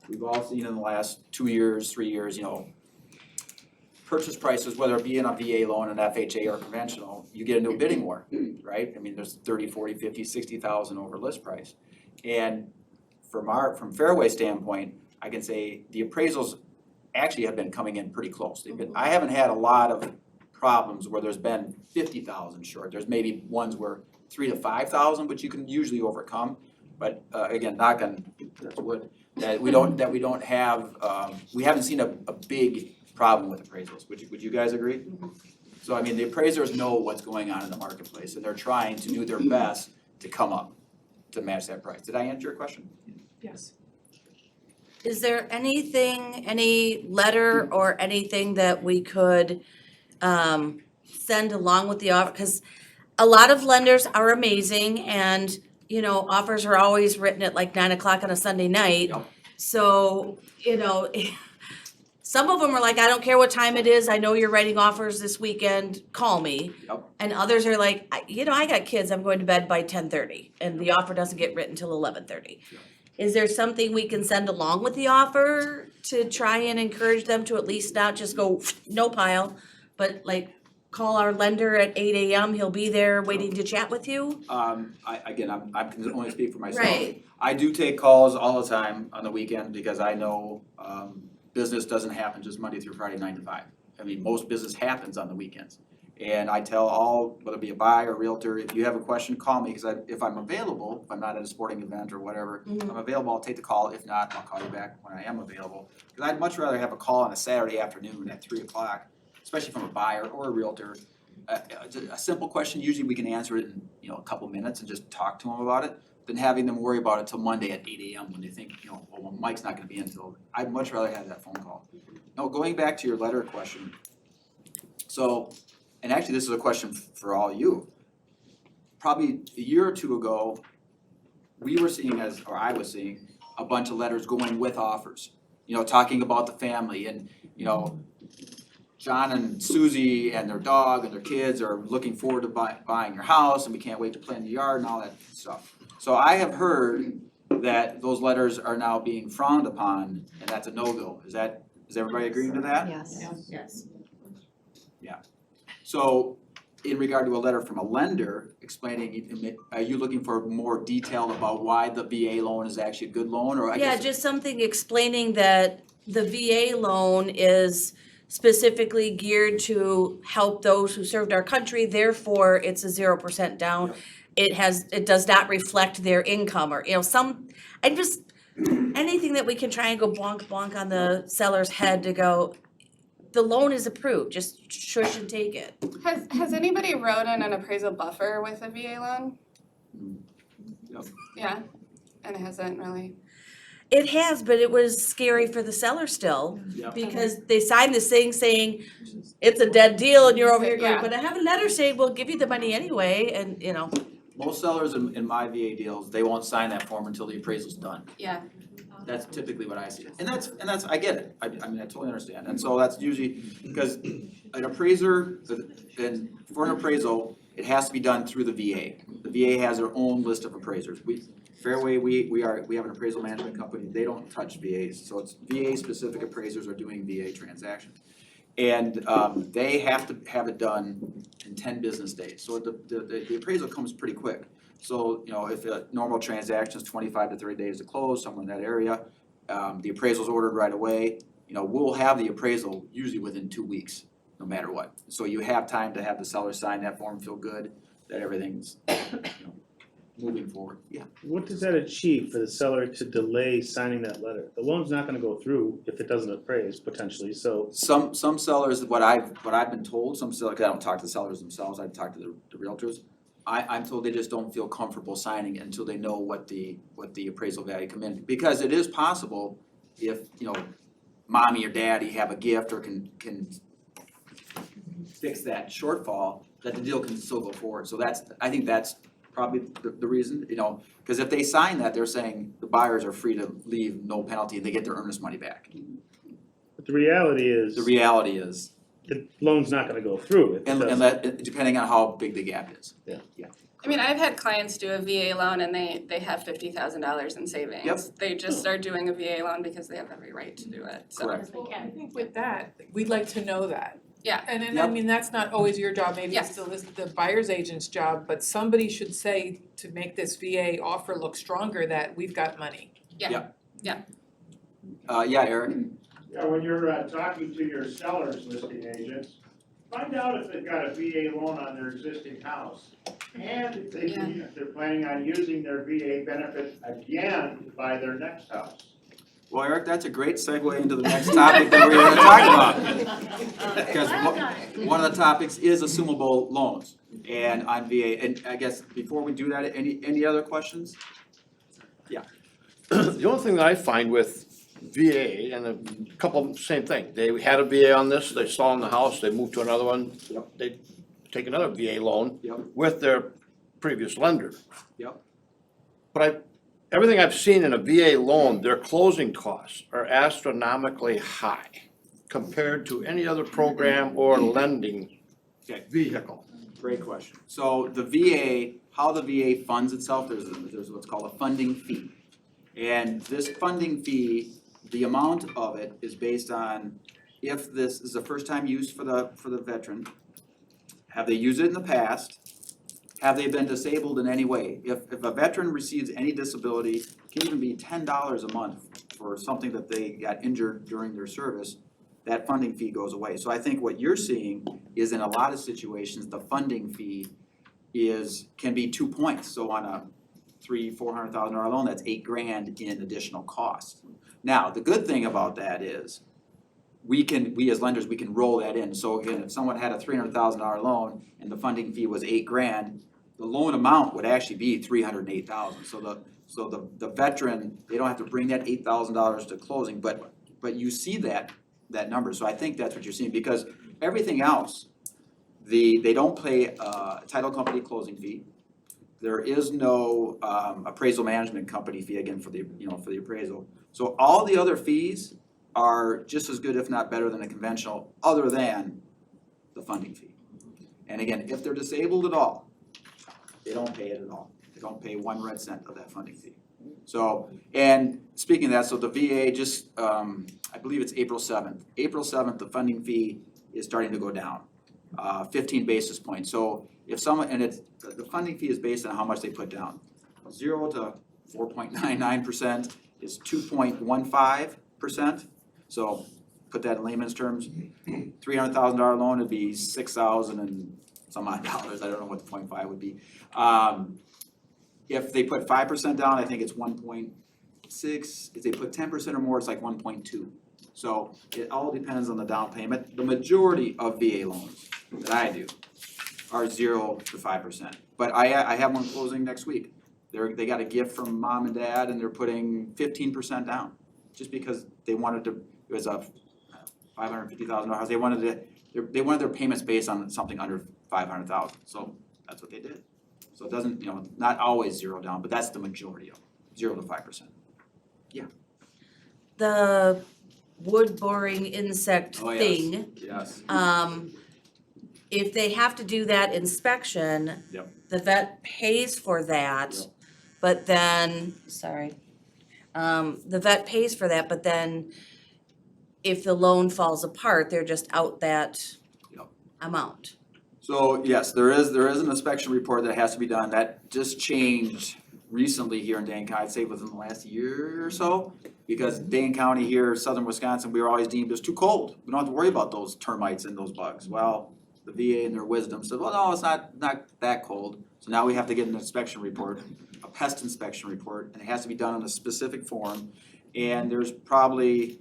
we've all seen in the last 2 years, 3 years, purchase prices, whether it be in a VA loan, an FHA or conventional, you get a new bidding war, right? I mean, there's 30, 40, 50, 60,000 over list price. And from Fairway standpoint, I can say the appraisals actually have been coming in pretty close. I haven't had a lot of problems where there's been 50,000 short. There's maybe ones where 3,000 to 5,000, which you can usually overcome. But again, knock on wood, that we don't have, we haven't seen a big problem with appraisals. Would you guys agree? So I mean, the appraisers know what's going on in the marketplace, and they're trying to do their best to come up to match that price. Did I answer your question? Yes. Is there anything, any letter or anything that we could send along with the offer? Because a lot of lenders are amazing and, you know, offers are always written at like 9 o'clock on a Sunday night. Yep. So, you know, some of them are like, I don't care what time it is, I know you're writing offers this weekend, call me. Yep. And others are like, you know, I got kids, I'm going to bed by 10:30 and the offer doesn't get written till 11:30. Yep. Is there something we can send along with the offer to try and encourage them to at least not just go no pile, but like call our lender at 8 AM, he'll be there waiting to chat with you? I can only speak for myself. Right. I do take calls all the time on the weekend because I know business doesn't happen just Monday through Friday, 9 to 5. I mean, most business happens on the weekends. And I tell all, whether it be a buyer, a realtor, if you have a question, call me, because if I'm available, if I'm not at a sporting event or whatever, if I'm available, I'll take the call. If not, I'll call you back when I am available. Because I'd much rather have a call on a Saturday afternoon at 3 o'clock, especially from a buyer or a realtor. A simple question, usually we can answer it in, you know, a couple minutes and just talk to them about it, than having them worry about it till Monday at 8 AM when they think, you know, well, Mike's not gonna be in until, I'd much rather have that phone call. Now, going back to your letter question, so, and actually this is a question for all of you. Probably a year or two ago, we were seeing I was seeing a bunch of letters going with offers, you know, talking about the family and, you know, John and Susie and their dog and their kids are looking forward to buying your house and we can't wait to play in the yard and all that stuff. So I have heard that those letters are now being frowned upon and that's a no-go. Is everybody agreeing to that? Yes. Yes. So in regard to a letter from a lender explaining, are you looking for more detail about why the VA loan is actually a good loan or I Yeah, guess? just something explaining that the VA loan is specifically geared to help those who served our country, therefore it's a 0% down. It does not reflect their income or, you know, anything that we can try and go bonk on the seller's head to go, the loan is approved, just shush and take it. Has anybody wrote in an appraisal buffer with a VA loan? Yep. Yeah, and it hasn't really. It has, but it was scary for the seller still, Yep. because they signed this thing saying it's a dead deal and you're over here going, Yeah. but I have a letter saying we'll give you the money anyway, and you know. Most sellers in my VA deals, they won't sign that form until the appraisal's done. Yeah. That's typically what I see. And that's, I get it. I mean, I totally understand. And so that's usually, because an appraiser, and for an appraisal, it has to be done through the VA. The VA has their own list of appraisers. Fairway, we have an appraisal management company. They don't touch VAs. So it's VA-specific appraisers are doing VA transactions. And they have to have it done in 10 business days. So the appraisal comes pretty quick. So, you know, if a normal transaction is 25 to 30 days to close, somewhere in that area, the appraisal's ordered right away, you know, we'll have the appraisal usually within 2 weeks, no matter what. So you have time to have the seller sign that form, feel good that everything's, you know, moving forward. Yeah. What does that achieve for the seller to delay signing that letter? The loan's not gonna go through if it doesn't appraise potentially, so. Some sellers, what I've been told, some sellers, 'cause I don't talk to the sellers themselves, I talk to the realtors. I'm told they just don't feel comfortable signing it until they know what the appraisal value come in. Because it is possible if, you know, mommy or daddy have a gift or can fix that shortfall, that the deal can still go forward. So I think that's probably the reason, you know, because if they sign that, they're saying the buyers are free to leave, no penalty, and they get their earnest money back. But the reality is. The loan's not gonna go through if it doesn't. and depending on how big the gap is. Yeah. Yeah. I mean, I've had clients do a VA loan and they have $50,000 in savings. Yep. They just are doing a VA loan because they have every right to do it, so. Correct. Well, I think with that, we'd like to know that. Yeah. And I Yep. mean, that's not always your job, maybe it's Yes. the buyer's agent's job, but somebody should say to make this VA offer look stronger that we've got money. Yeah, Eric? Yeah, when you're talking to your sellers, listing agents, find out if they've got a VA loan on their existing house. And if they're planning on using their VA benefit again to buy their next house. Well, Eric, that's a great segue into the next topic that we're gonna talk about. Because one of the topics is assumable loans and on VA, and I guess before we do that, any other questions? The only thing that I find with VA, and a couple of them, same thing, they had a VA on this, they saw in the house, they moved to another one. Yep. They take another VA loan Yep. with their previous lender. Yep. But everything I've seen in a VA loan, their closing costs are astronomically high compared to any other program or lending Okay. vehicle. Great question. So the VA, how the VA funds itself, there's what's called a funding fee. And this funding fee, the amount of it is based on if this is a first time use for the veteran. Have they used it in the past? Have they been disabled in any way? If a veteran receives any disability, it can even be $10 a month for something that they got injured during their service, that funding fee goes away. So I think what you're seeing is in a lot of situations, the funding fee can be 2 points. So on a $400,000 loan, that's $8,000 in additional cost. Now, the good thing about that is we as lenders, we can roll that in. So again, if someone had a $300,000 loan and the funding fee was $8,000, the loan amount would actually be $308,000. So the veteran, they don't have to bring that $8,000 to closing, but you see that number. So I think that's what you're seeing, because everything else, they don't pay a title company closing fee. There is no appraisal management company fee, again, for the appraisal. So all the other fees are just as good, if not better, than a conventional, other than the funding fee. And again, if they're disabled at all, they don't pay it at all. They don't pay 1 red cent of that funding fee. So, and speaking of that, so the VA just, I believe it's April 7th. April 7th, the funding fee is starting to go down, 15 basis points. So if someone, and the funding fee is based on how much they put down. 0 to 4.99% is 2.15%. So put that in layman's terms, $300,000 loan would be $6,000 and some odd dollars. I don't know what the 0.5 would be. If they put 5% down, I think it's 1.6. If they put 10% or more, it's like 1.2. So it all depends on the down payment. The majority of VA loans that I do are 0 to 5%. But I have one closing next week. They got a gift from mom and dad and they're putting 15% down, just because they wanted to. It was a $550,000. They wanted their payments based on something under $500,000. So that's what they did. So it doesn't, not always 0 down, but that's the majority of them, 0 to 5%. Yeah. The wood boring insect thing. Yes. If they have to do that inspection, Yep. the vet pays for that, Yep. but then, the vet pays for that, but then if the loan falls apart, they're just out that Yep. amount. So yes, there is an inspection report that has to be done. That just changed recently here in Dane County, I'd say within the last year or so. Because Dane County here, southern Wisconsin, we were always deemed as too cold. We don't have to worry about those termites and those bugs. Well, the VA in their wisdom said, well, no, it's not that cold. So now we have to get an inspection report, a pest inspection report, and it has to be done on a specific form. And there's probably,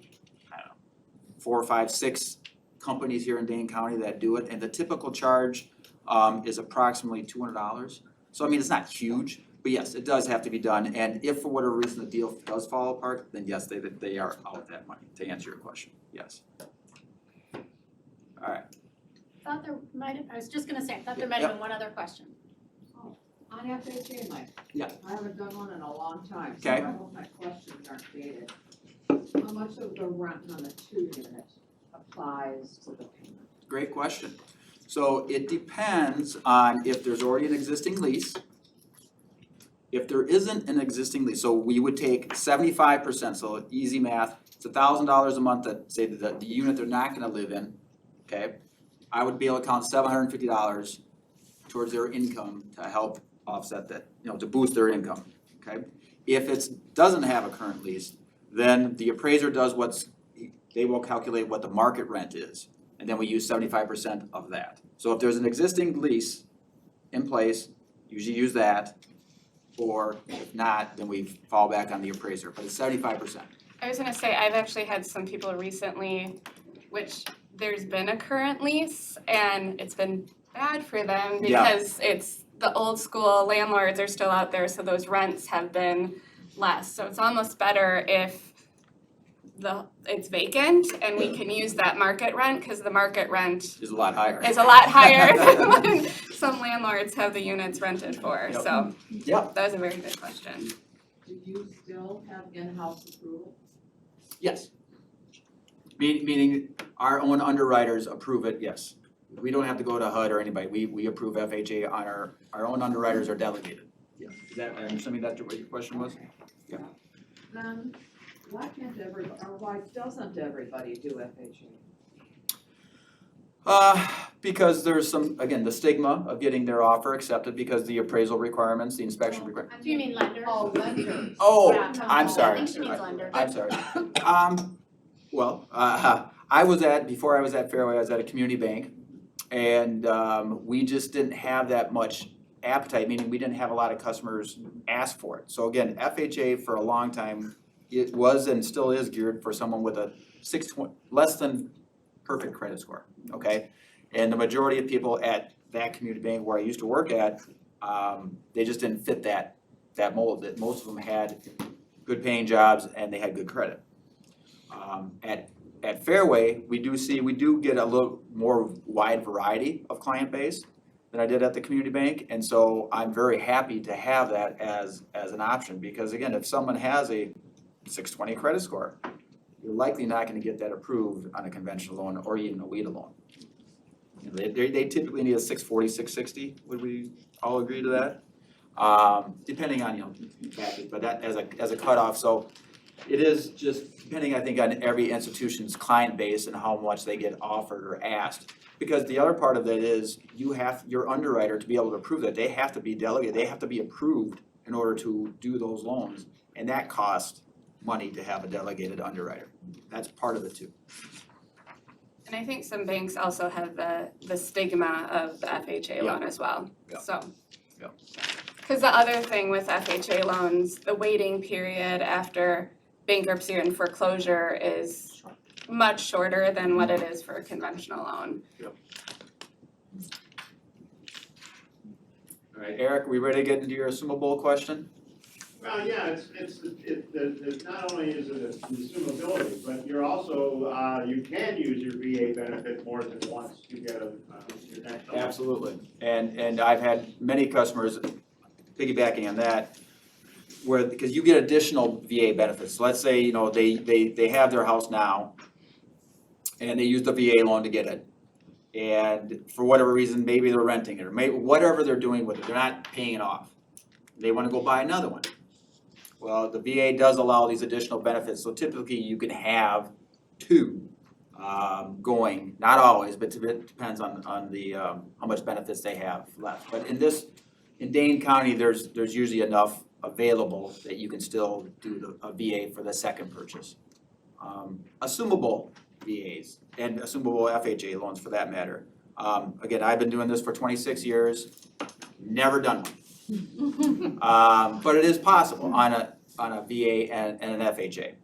4, 5, 6 companies here in Dane County that do it, and the typical charge is approximately $200. So I mean, it's not huge, but yes, it does have to be done. And if for whatever reason the deal does fall apart, then yes, they are out that money, to answer your question, yes. All right. I was just gonna say, I thought there might have been one other question. On FHA, Mike. Yeah. I haven't done one in a long time, so Okay. I hope my questions aren't dated. How much of the rent on a 2-unit applies to the payment? Great question. So it depends on if there's already an existing lease. If there isn't an existing lease, so we would take 75%, so easy math, it's $1,000 a month that say that the unit they're not gonna live in, okay? I would be able to count $750 towards their income to help offset that, to boost their income, okay? If it doesn't have a current lease, then the appraiser does they will calculate what the market rent is, and then we use 75% of that. So if there's an existing lease in place, usually use that, or if not, then we fall back on the appraiser, but it's 75%. I was gonna say, I've actually had some people recently, which there's been a current lease and it's been bad for them because it's the old school landlords are still out there, so those rents have been less. So it's almost better if it's vacant and we can use that market rent, cause the market rent Is a lot higher. is a lot higher than what some landlords have the units rented for, Yep. so. Yep. That was a very good question. Do you still have in-house approval? Yes. Meaning our own underwriters approve it, yes. We don't have to go to HUD or anybody, we approve FHA on our own underwriters are delegated. Yeah. Is that, I'm assuming that's what your question was? Yeah. Then why can't everybody, or why doesn't everybody do FHA? Because there's some, again, the stigma of getting their offer accepted because the appraisal requirements, the inspection requirements. Do you mean lenders? Oh, lenders. Oh, Yeah, no, I'm I sorry. think she means lenders. I'm sorry. Well, before I was at Fairway, I was at a community bank. And we just didn't have that much appetite, meaning we didn't have a lot of customers ask for it. So again, FHA for a long time, it was and still is geared for someone with a less than perfect credit score, okay? And the majority of people at that community bank where I used to work at, they just didn't fit that mold. That most of them had good paying jobs and they had good credit. At Fairway, we do get a little more wide variety of client base than I did at the community bank, and so I'm very happy to have that as an option, because again, if someone has a 620 credit score, you're likely not gonna get that approved on a conventional loan or even a WIDA loan. You know, they typically need a 640, 660, would we all agree to that? Depending on, factors, but that as a cutoff, so it is just depending, I think, on every institution's client base and how much they get offered or asked. Because the other part of that is your underwriter to be able to approve that, they have to be delegated, they have to be approved in order to do those loans. And that costs money to have a delegated underwriter. That's part of it too. And I think some banks also have the stigma of the FHA loan as well, Yeah. so. Yeah. Cause the other thing with FHA loans, the waiting period after bankruptcy and foreclosure is much shorter than what it is for a conventional loan. All right, Eric, are we ready to get into your assumable question? Well, yeah, it's not only is it a consumability, but you're also, you can use your VA benefit more than once to get your next home. Absolutely, and I've had many customers piggybacking on that, because you get additional VA benefits. So let's say, they have their house now, and they use the VA loan to get it. And for whatever reason, maybe they're renting it, or maybe whatever they're doing with it, they're not paying it off. They wanna go buy another one. Well, the VA does allow these additional benefits, so typically you can have two going, not always, but it depends on the how much benefits they have left. But in Dane County, there's usually enough available that you can still do a VA for the second purchase. Assumable VAs and assumable FHA loans for that matter. Again, I've been doing this for 26 years, never done one. But it is possible on a VA and an FHA.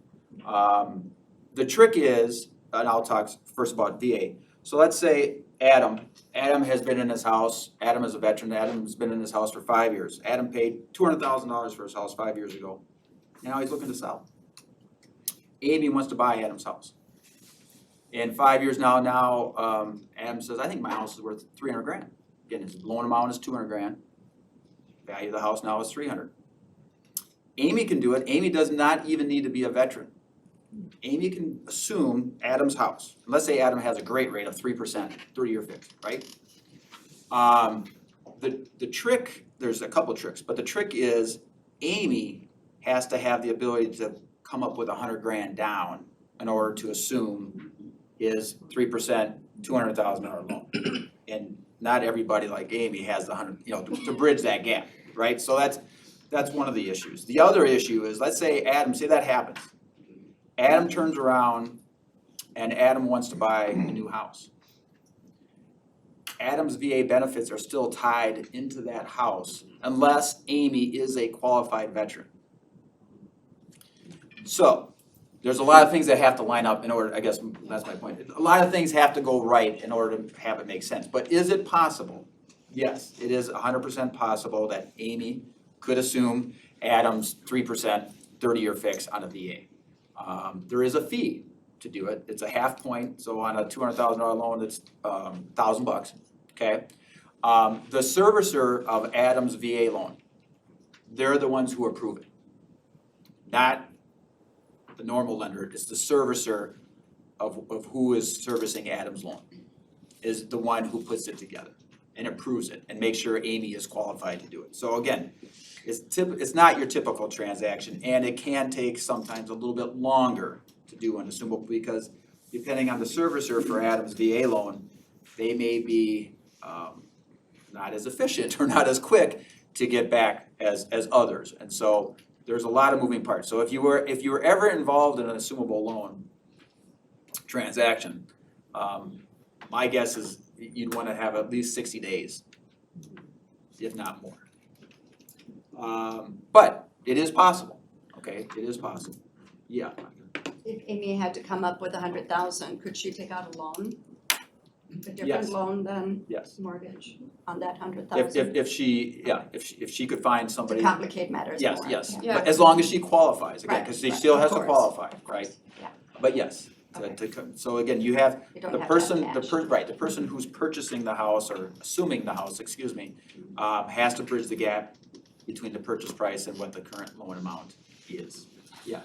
The trick is, and I'll talk first about VA. So let's say Adam has been in his house, Adam is a veteran, Adam's been in his house for 5 years. Adam paid $200,000 for his house 5 years ago. Now he's looking to sell. Amy wants to buy Adam's house. In 5 years now, Adam says, I think my house is worth 300 grand. Again, his loan amount is 200 grand. Value of the house now is 300. Amy can do it. Amy does not even need to be a veteran. Amy can assume Adam's house. Let's say Adam has a great rate of 3%, 30-year fixed, right? The trick, there's a couple tricks, but the trick is Amy has to have the ability to come up with $100,000 down in order to assume his 3%, $200,000 loan. And not everybody like Amy has the 100, to bridge that gap, right? So that's one of the issues. The other issue is, let's say Adam, say that happens. Adam turns around and Adam wants to buy a new house. Adam's VA benefits are still tied into that house unless Amy is a qualified veteran. So, there's a lot of things that have to line up in order, I guess that's my point. A lot of things have to go right in order to have it make sense. But is it possible? Yes, it is 100% possible that Amy could assume Adam's 3% 30-year fix on a VA. There is a fee to do it. It's a half point, so on a $200,000 loan, it's $1,000, okay? The servicer of Adam's VA loan, they're the ones who approve it, not the normal lender. It's the servicer of who is servicing Adam's loan, is the one who puts it together and approves it and makes sure Amy is qualified to do it. So again, it's not your typical transaction, and it can take sometimes a little bit longer to do an assumable, because depending on the servicer for Adam's VA loan, they may be not as efficient or not as quick to get back as others. And so there's a lot of moving parts. So if you were ever involved in an assumable loan transaction, my guess is you'd want to have at least 60 days, if not more. But it is possible, okay? It is possible. Yeah. If Amy had to come up with $100,000, could she take out a loan? A different Yes. loan than Yes. mortgage on that $100,000? If she could find somebody. To complicate matters more. Yes, Yeah. but as long as she qualifies, again, because she Right, still of has to course. qualify, right? Yeah. But yes, so again, you have You don't the have to have person, cash. the person who's purchasing the house or assuming the house, has to bridge the gap between the purchase price and what the current loan amount is. Yeah.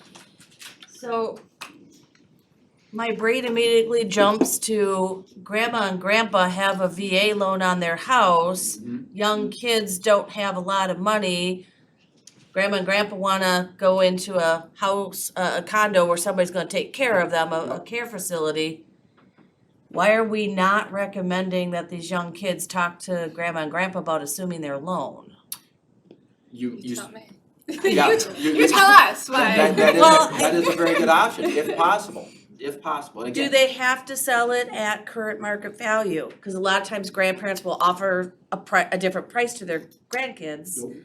So my brain immediately jumps to grandma and grandpa have a VA loan on their house. Young kids don't have a lot of money. Grandma and grandpa wanna go into a house, a condo where somebody's gonna take care of them, a care facility. Why are we not recommending that these young kids talk to grandma and grandpa about assuming their loan? You tell me. Yeah, You tell us why. That is a very good option, if possible. And Do again, they have to sell it at current market value? Cause a lot of times grandparents will offer a different price to their grandkids. Nope.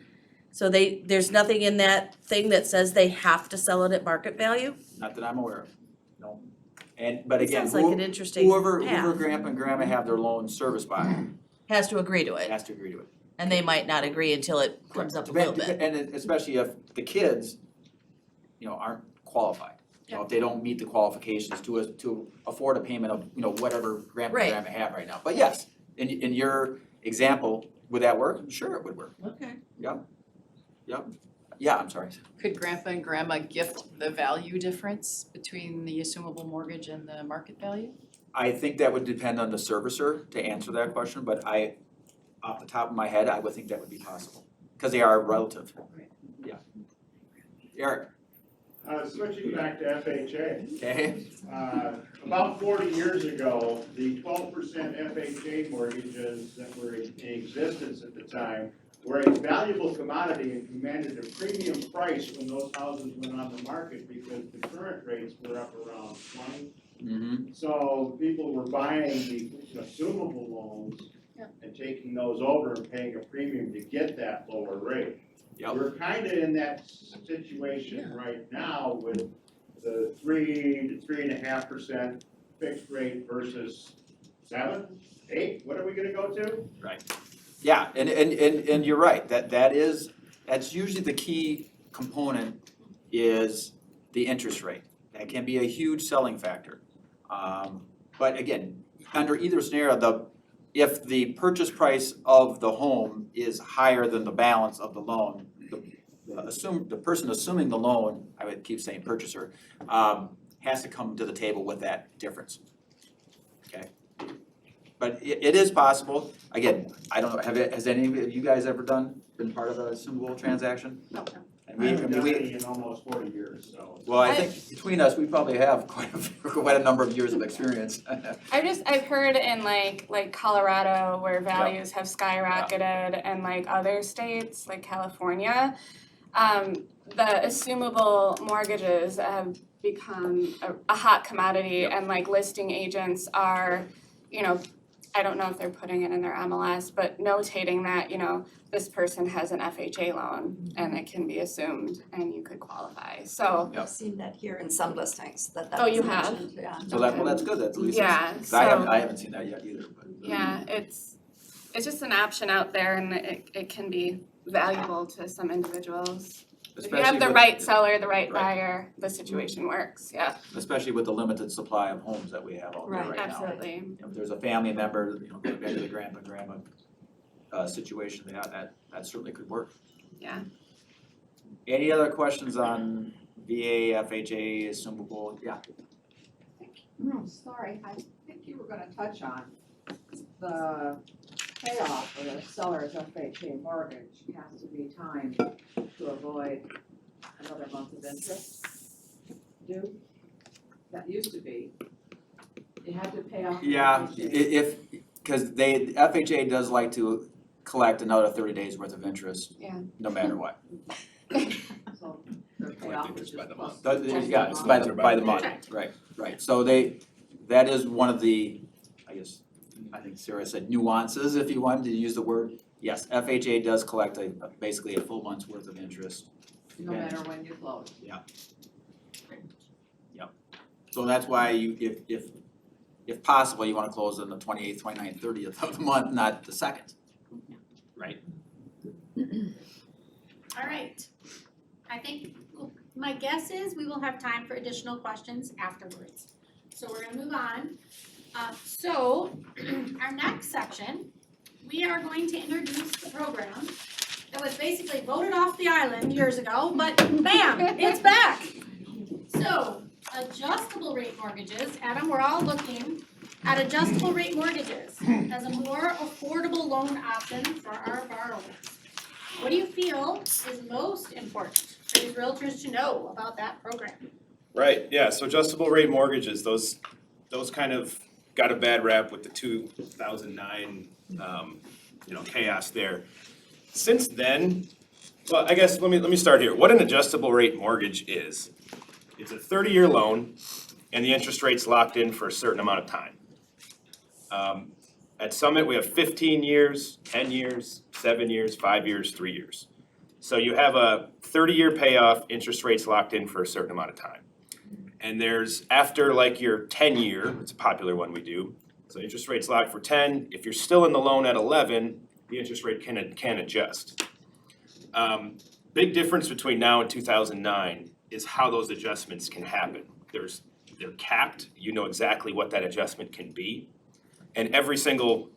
So there's nothing in that thing that says they have to sell it at market value? not that I'm aware of, no. But again, Sounds like an interesting whoever path. grandpa and grandma have their loan serviced by, Has to agree to it, has to agree to it. and they might not agree until it comes up a little bit. And especially if the kids, aren't qualified. If they don't meet the qualifications to afford a payment of, whatever grandpa and grandma have right now. But yes, in your example, would that work? Sure, it would work. Okay. Yep. Yeah, I'm sorry. Could grandpa and grandma gift the value difference between the assumable mortgage and the market value? I think that would depend on the servicer to answer that question, but off the top of my head, I would think that would be possible, because they are relative. Yeah. Eric? Switching back to FHA. Okay. About 40 years ago, the 12% FHA mortgages that were in existence at the time were a valuable commodity and commanded a premium price when those houses went on the market, because the current rates were up around 20. So people were buying the assumable loans and taking those over and paying a premium to get that lower rate. We're kind of in that situation right now with the 3 to 3.5% fixed rate versus 7, 8. What are we going to go to? Right. Yeah, and you're right. That's usually the key component is the interest rate. That can be a huge selling factor. But again, under either scenario, if the purchase price of the home is higher than the balance of the loan, the person assuming the loan, I would keep saying purchaser, has to come to the table with that difference. Okay? But it is possible. Again, I don't know, has any of you guys ever been part of a assumable transaction? No. And I we, I haven't mean, done we, any in almost 40 years, so. well, I think between us, we probably have quite a number of years of experience. I've heard in like Colorado where values have skyrocketed and like other states like California, the assumable mortgages have become a hot commodity and like listing agents are, you know, I don't know if they're putting it in their MLS, but notating that, you know, this person has an FHA loan and it can be assumed and you could qualify, so. I've seen that here in some listings, that Oh, you was have? mentioned, yeah. So that's good, that's at least, Yeah, 'cause so. I haven't seen that yet either, but. Yeah, it's just an option out there and it can be valuable to some individuals. If you have Especially the with- right seller, the right Right. buyer, the situation works, yeah. Especially with the limited supply of homes that we have out there right now. Absolutely. If there's a family member, you know, going back to the grandpa, situation, that certainly could work. Yeah. Any other questions on VA, FHA, assumable, yeah? No, sorry, I think you were gonna touch on the payoff for the seller's FHA mortgage has to be timed to avoid another month of interest due. That used to be. You had to pay off. the Yeah, FHA. because FHA does like to collect another 30 days worth of interest. Yeah. No matter what. So the payoff was just plus. Yeah, it's by the month, right. So that is one of the, I think Sarah said nuances, if you wanted to use the word. Yes, FHA does collect basically a full month's worth of interest. No matter when you close. So that's why you, if possible, you wanna close on the 28th, 29th, 30th of the month, not the 2nd. Right. All right. I think, my guess is we will have time for additional questions afterwards. So we're gonna move on. So, our next section, we are going to introduce the program that was basically voted off the island years ago, but bam, it's back. So, adjustable rate mortgages, Adam, we're all looking at adjustable rate mortgages as a more affordable loan option for our borrowers. What do you feel is most important for these realtors to know about that program? Right, yeah, so adjustable rate mortgages, those kind of got a bad rap with the 2009, chaos there. Since then, well, I guess let me start here. What an adjustable rate mortgage is, it's a 30-year loan and the interest rate's locked in for a certain amount of time. At Summit, we have 15 years, 10 years, 7 years, 5 years, 3 years. So you have a 30-year payoff, interest rates locked in for a certain amount of time. And there's, after like your 10-year, it's a popular one we do, so interest rates locked for 10, if you're still in the loan at 11, the interest rate can adjust. Big difference between now and 2009 is how those adjustments can happen. They're capped, you know exactly what that adjustment can be. And every single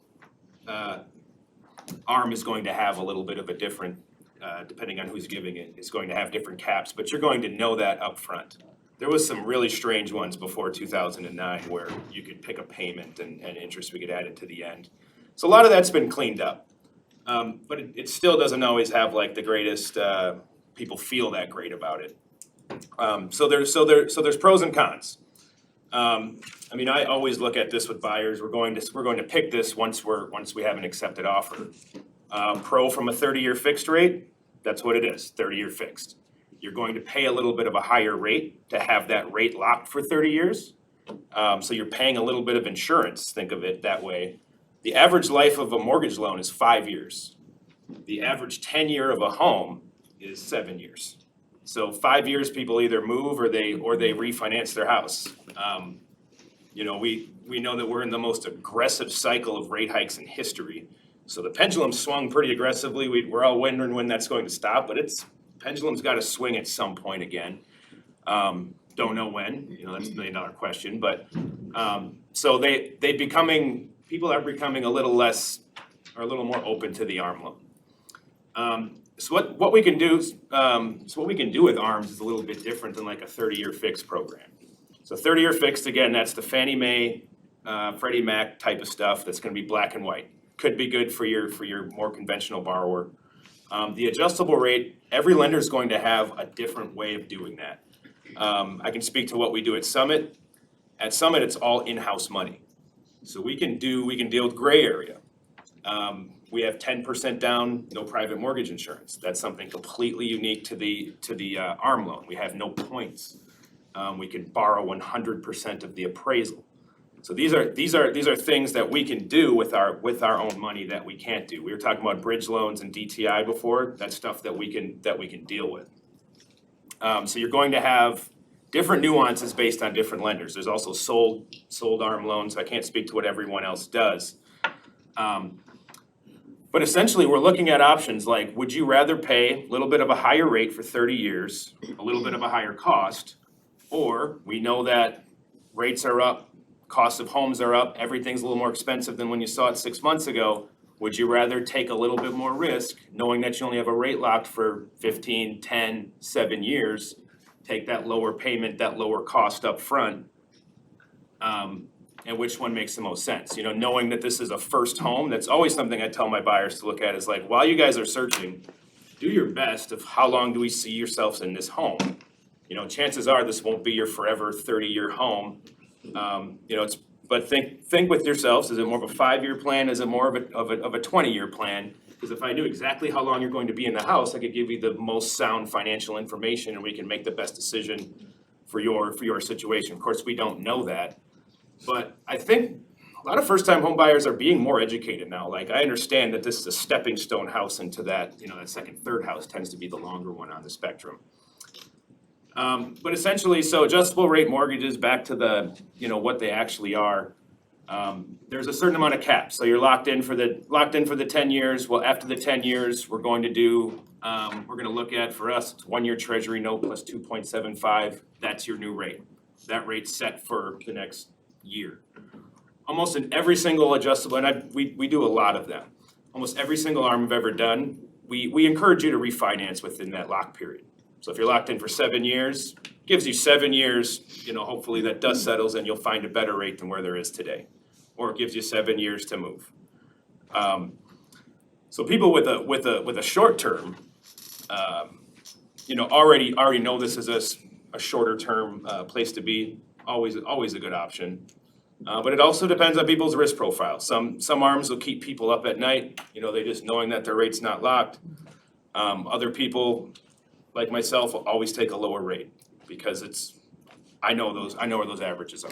arm is going to have a little bit of a different, depending on who's giving it, is going to have different caps, but you're going to know that up front. There was some really strange ones before 2009 where you could pick a payment and interest we could add it to the end. So a lot of that's been cleaned up. But it still doesn't always have like the greatest, people feel that great about it. So there's pros and cons. I mean, I always look at this with buyers, we're going to pick this once we have an accepted offer. Pro from a 30-year fixed rate, that's what it is, 30-year fixed. You're going to pay a little bit of a higher rate to have that rate locked for 30 years. So you're paying a little bit of insurance, think of it that way. The average life of a mortgage loan is 5 years. The average tenure of a home is 7 years. So 5 years, people either move or they refinance their house. We know that we're in the most aggressive cycle of rate hikes in history. So the pendulum swung pretty aggressively. We're all wondering when that's going to stop, but pendulum's got to swing at some point again. Don't know when, that's $1 million question, but so people are becoming a little more open to the ARM loan. So what we can do with ARMs is a little bit different than like a 30-year fixed program. So 30-year fixed, again, that's the Fannie Mae, Freddie Mac type of stuff that's gonna be black and white. Could be good for your more conventional borrower. The adjustable rate, every lender is going to have a different way of doing that. I can speak to what we do at Summit. At Summit, it's all in-house money. So we can deal with gray area. We have 10% down, no private mortgage insurance. That's something completely unique to the ARM loan. We have no points. We can borrow 100% of the appraisal. So these are things that we can do with our own money that we can't do. We were talking about bridge loans and DTI before. That's stuff that we can deal with. So you're going to have different nuances based on different lenders. There's also sold ARM loans. I can't speak to what everyone else does. But essentially, we're looking at options like, would you rather pay a little bit of a higher rate for 30 years, a little bit of a higher cost, or we know that rates are up, costs of homes are up, everything's a little more expensive than when you saw it 6 months ago. Would you rather take a little bit more risk, knowing that you only have a rate locked for 15, 10, 7 years, take that lower payment, that lower cost up front, and which one makes the most sense? You know, knowing that this is a first home, that's always something I tell my buyers to look at is like, while you guys are searching, do your best of how long do we see yourselves in this home? You know, chances are this won't be your forever 30-year home. You know, but think with yourselves, is it more of a 5-year plan? Is it more of a 20-year plan? Because if I knew exactly how long you're going to be in the house, I could give you the most sound financial information and we can make the best decision for your situation. Of course, we don't know that. But I think a lot of first-time home buyers are being more educated now. Like, I understand that this is a stepping stone house into that, you know, that second, third house tends to be the longer one on the spectrum. But essentially, so adjustable rate mortgages, back to the, you know, what they actually are. There's a certain amount of cap, so you're locked in for the 10 years. Well, after the 10 years, we're going to do, we're gonna look at, for us, it's 1-year treasury note plus 2.75, that's your new rate. That rate's set for the next year. Almost in every single adjustable, and we do a lot of them. Almost every single ARM I've ever done, we encourage you to refinance within that lock period. So if you're locked in for 7 years, gives you 7 years, you know, hopefully that dust settles and you'll find a better rate than where there is today. Or it gives you 7 years to move. So people with a short term, you know, already know this is a shorter term place to be. Always a good option. But it also depends on people's risk profile. Some ARMs will keep people up at night, you know, they just knowing that their rate's not locked. Other people, like myself, will always take a lower rate because I know where those averages are.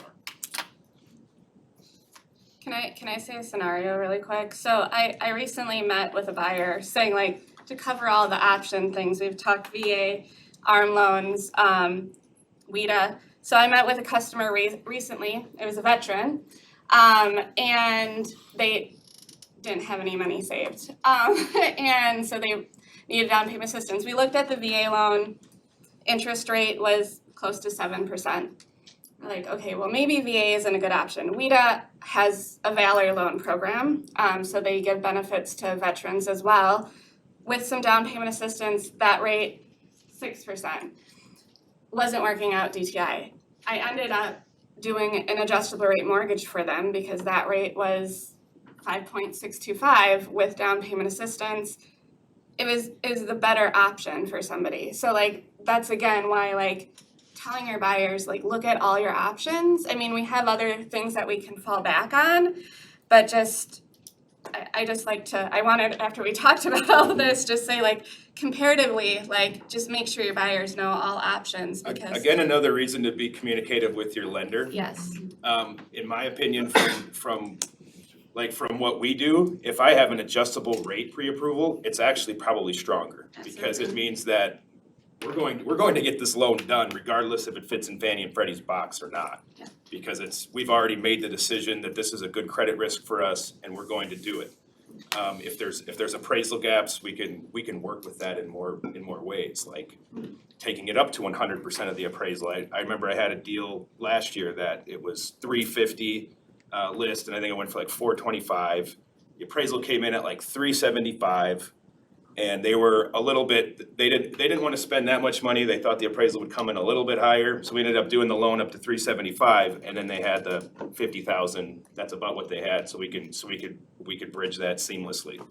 Can I say a scenario really quick? So I recently met with a buyer saying, like, to cover all the option things, we've talked VA, ARM loans, WIDA. So I met with a customer recently, it was a veteran, and they didn't have any money saved. And so they needed down payment assistance. We looked at the VA loan, interest rate was close to 7%. We're like, okay, well maybe VA isn't a good option. WIDA has a Valor loan program, so they give benefits to veterans as well. With some down payment assistance, that rate, 6%. Wasn't working out DTI. I ended up doing an adjustable rate mortgage for them because that rate was 5.625 with down payment assistance. It was the better option for somebody. So like that's again why like telling your buyers like look at all your options. I mean, we have other things that we can fall back on, but I wanted, after we talked about all of this, just say like comparatively, like just make sure your buyers know all options because. Again, another reason to be communicative with your lender. Yes. In my opinion, from what we do, if I have an adjustable rate pre-approval, it's actually probably stronger. Because it means that we're going to get this loan done regardless if it fits in Fannie and Freddie's box or not. Yeah. Because we've already made the decision that this is a good credit risk for us and we're going to do it. If there's appraisal gaps, we can work with that in more ways, like taking it up to 100% of the appraisal. I remember I had a deal last year that it was $350 list and I think it went for like $425. The appraisal came in at like $375. And they were a little bit, they didn't want to spend that much money. They thought the appraisal would come in a little bit higher. So we ended up doing the loan up to $375 and then they had the $50,000. That's about what they had. So we could bridge that seamlessly.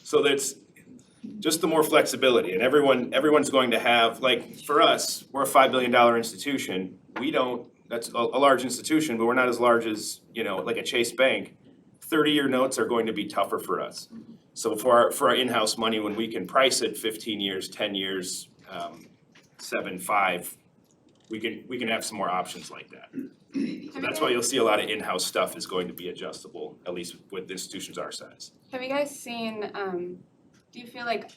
So that's just the more flexibility, and everyone's going to have, like, for us, we're a $5 billion institution. We don't, that's a large institution, but we're not as large as, you know, like a Chase Bank. 30-year notes are going to be tougher for us. So for our in-house money, when we can price it 15 years, 10 years, 7, 5, we can have some more options like that. So that's why you'll see a lot of in-house stuff is going to be adjustable, at least with institutions our size. Have you guys seen, do you feel like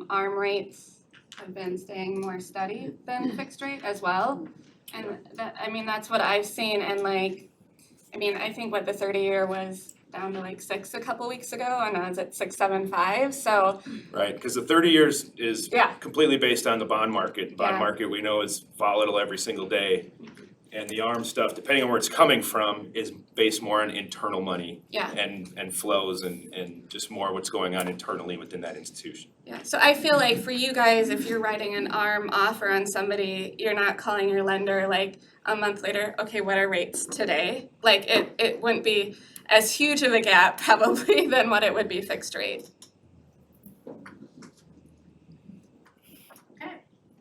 ARM rates have been staying more steady than fixed rate as well? And that, I mean, that's what I've seen, and like, I mean, I think what the 30-year was down to like 6 a couple weeks ago, and now it's at 6.75, so. Right, because the 30 years is Yeah. completely based on the bond market. Bond Yeah. market, we know, is volatile every single day. And the ARM stuff, depending on where it's coming from, is based more on internal money. Yeah. And flows and just more what's going on internally within that institution. Yeah, so I feel like for you guys, if you're writing an ARM offer on somebody, you're not calling your lender like a month later, okay, what are rates today? Like it wouldn't be as huge of a gap probably than what it would be fixed rate.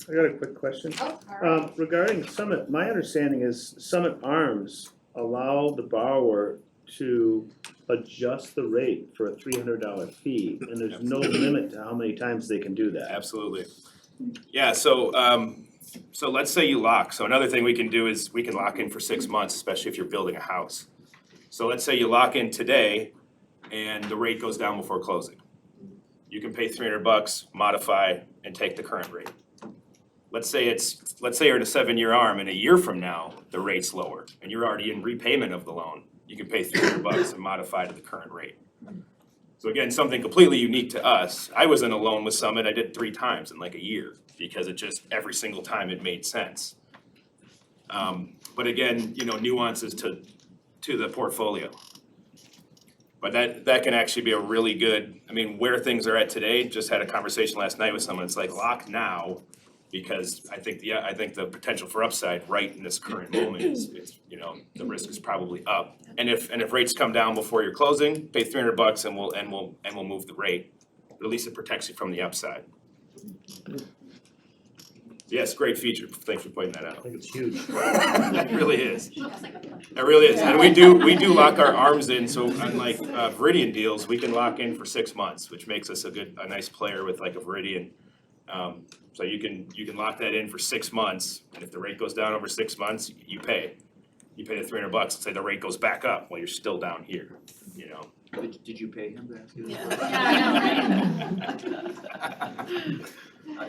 I got a quick question. Oh, all right. Regarding Summit, my understanding is Summit Arms allow the borrower to adjust the rate for a $300 fee, and there's no limit to how many times they can do that. Absolutely. Yeah, so let's say you lock. So another thing we can do is we can lock in for 6 months, especially if you're building a house. So let's say you lock in today and the rate goes down before closing. You can pay $300, modify, and take the current rate. Let's say you're in a 7-year ARM and a year from now, the rate's lower and you're already in repayment of the loan. You can pay $300 and modify to the current rate. So again, something completely unique to us. I was in a loan with Summit, I did 3 times in like a year because it just, every single time it made sense. But again, you know, nuances to the portfolio. But that can actually be a really good, I mean, where things are at today, just had a conversation last night with someone, it's like lock now, because I think the potential for upside right in this current moment is, you know, the risk is probably up. And if rates come down before you're closing, pay $300 and we'll move the rate. But at least it protects you from the upside. Yes, great feature. Thanks for pointing that out. I think it's huge. It really is. It really is. And we do lock our arms in, so unlike Viridian deals, we can lock in for 6 months, which makes us a nice player with like a Viridian. So you can lock that in for 6 months, and if the rate goes down over 6 months, you pay the $300. Let's say the rate goes back up, well, you're still down here, you know. Did you pay him to ask you?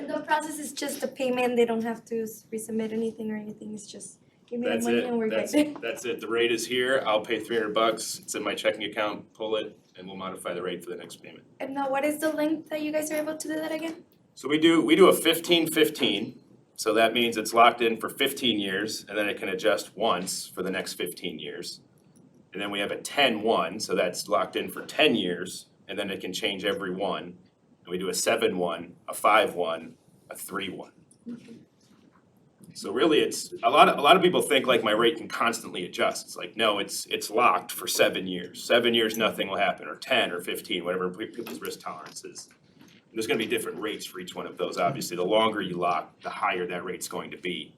The process is just a payment, they don't have to resubmit anything or anything, it's just give me the money and we're good. That's it. The rate is here. I'll pay $300. It's in my checking account. Pull it, and we'll modify the rate for the next payment. And now what is the length that you guys are able to do that again? So we do a 15-15. So that means it's locked in for 15 years, and then it can adjust once for the next 15 years. And then we have a 10-1, so that's locked in for 10 years, and then it can change every one. And we do a 7-1, a 5-1, a 3-1. So really, it's a lot of people think like my rate can constantly adjust. It's like, no, it's locked for 7 years. 7 years, nothing will happen, or 10 or 15, whatever people's risk tolerance is. And there's gonna be different rates for each one of those, obviously. The longer you lock, the higher that rate's going to be.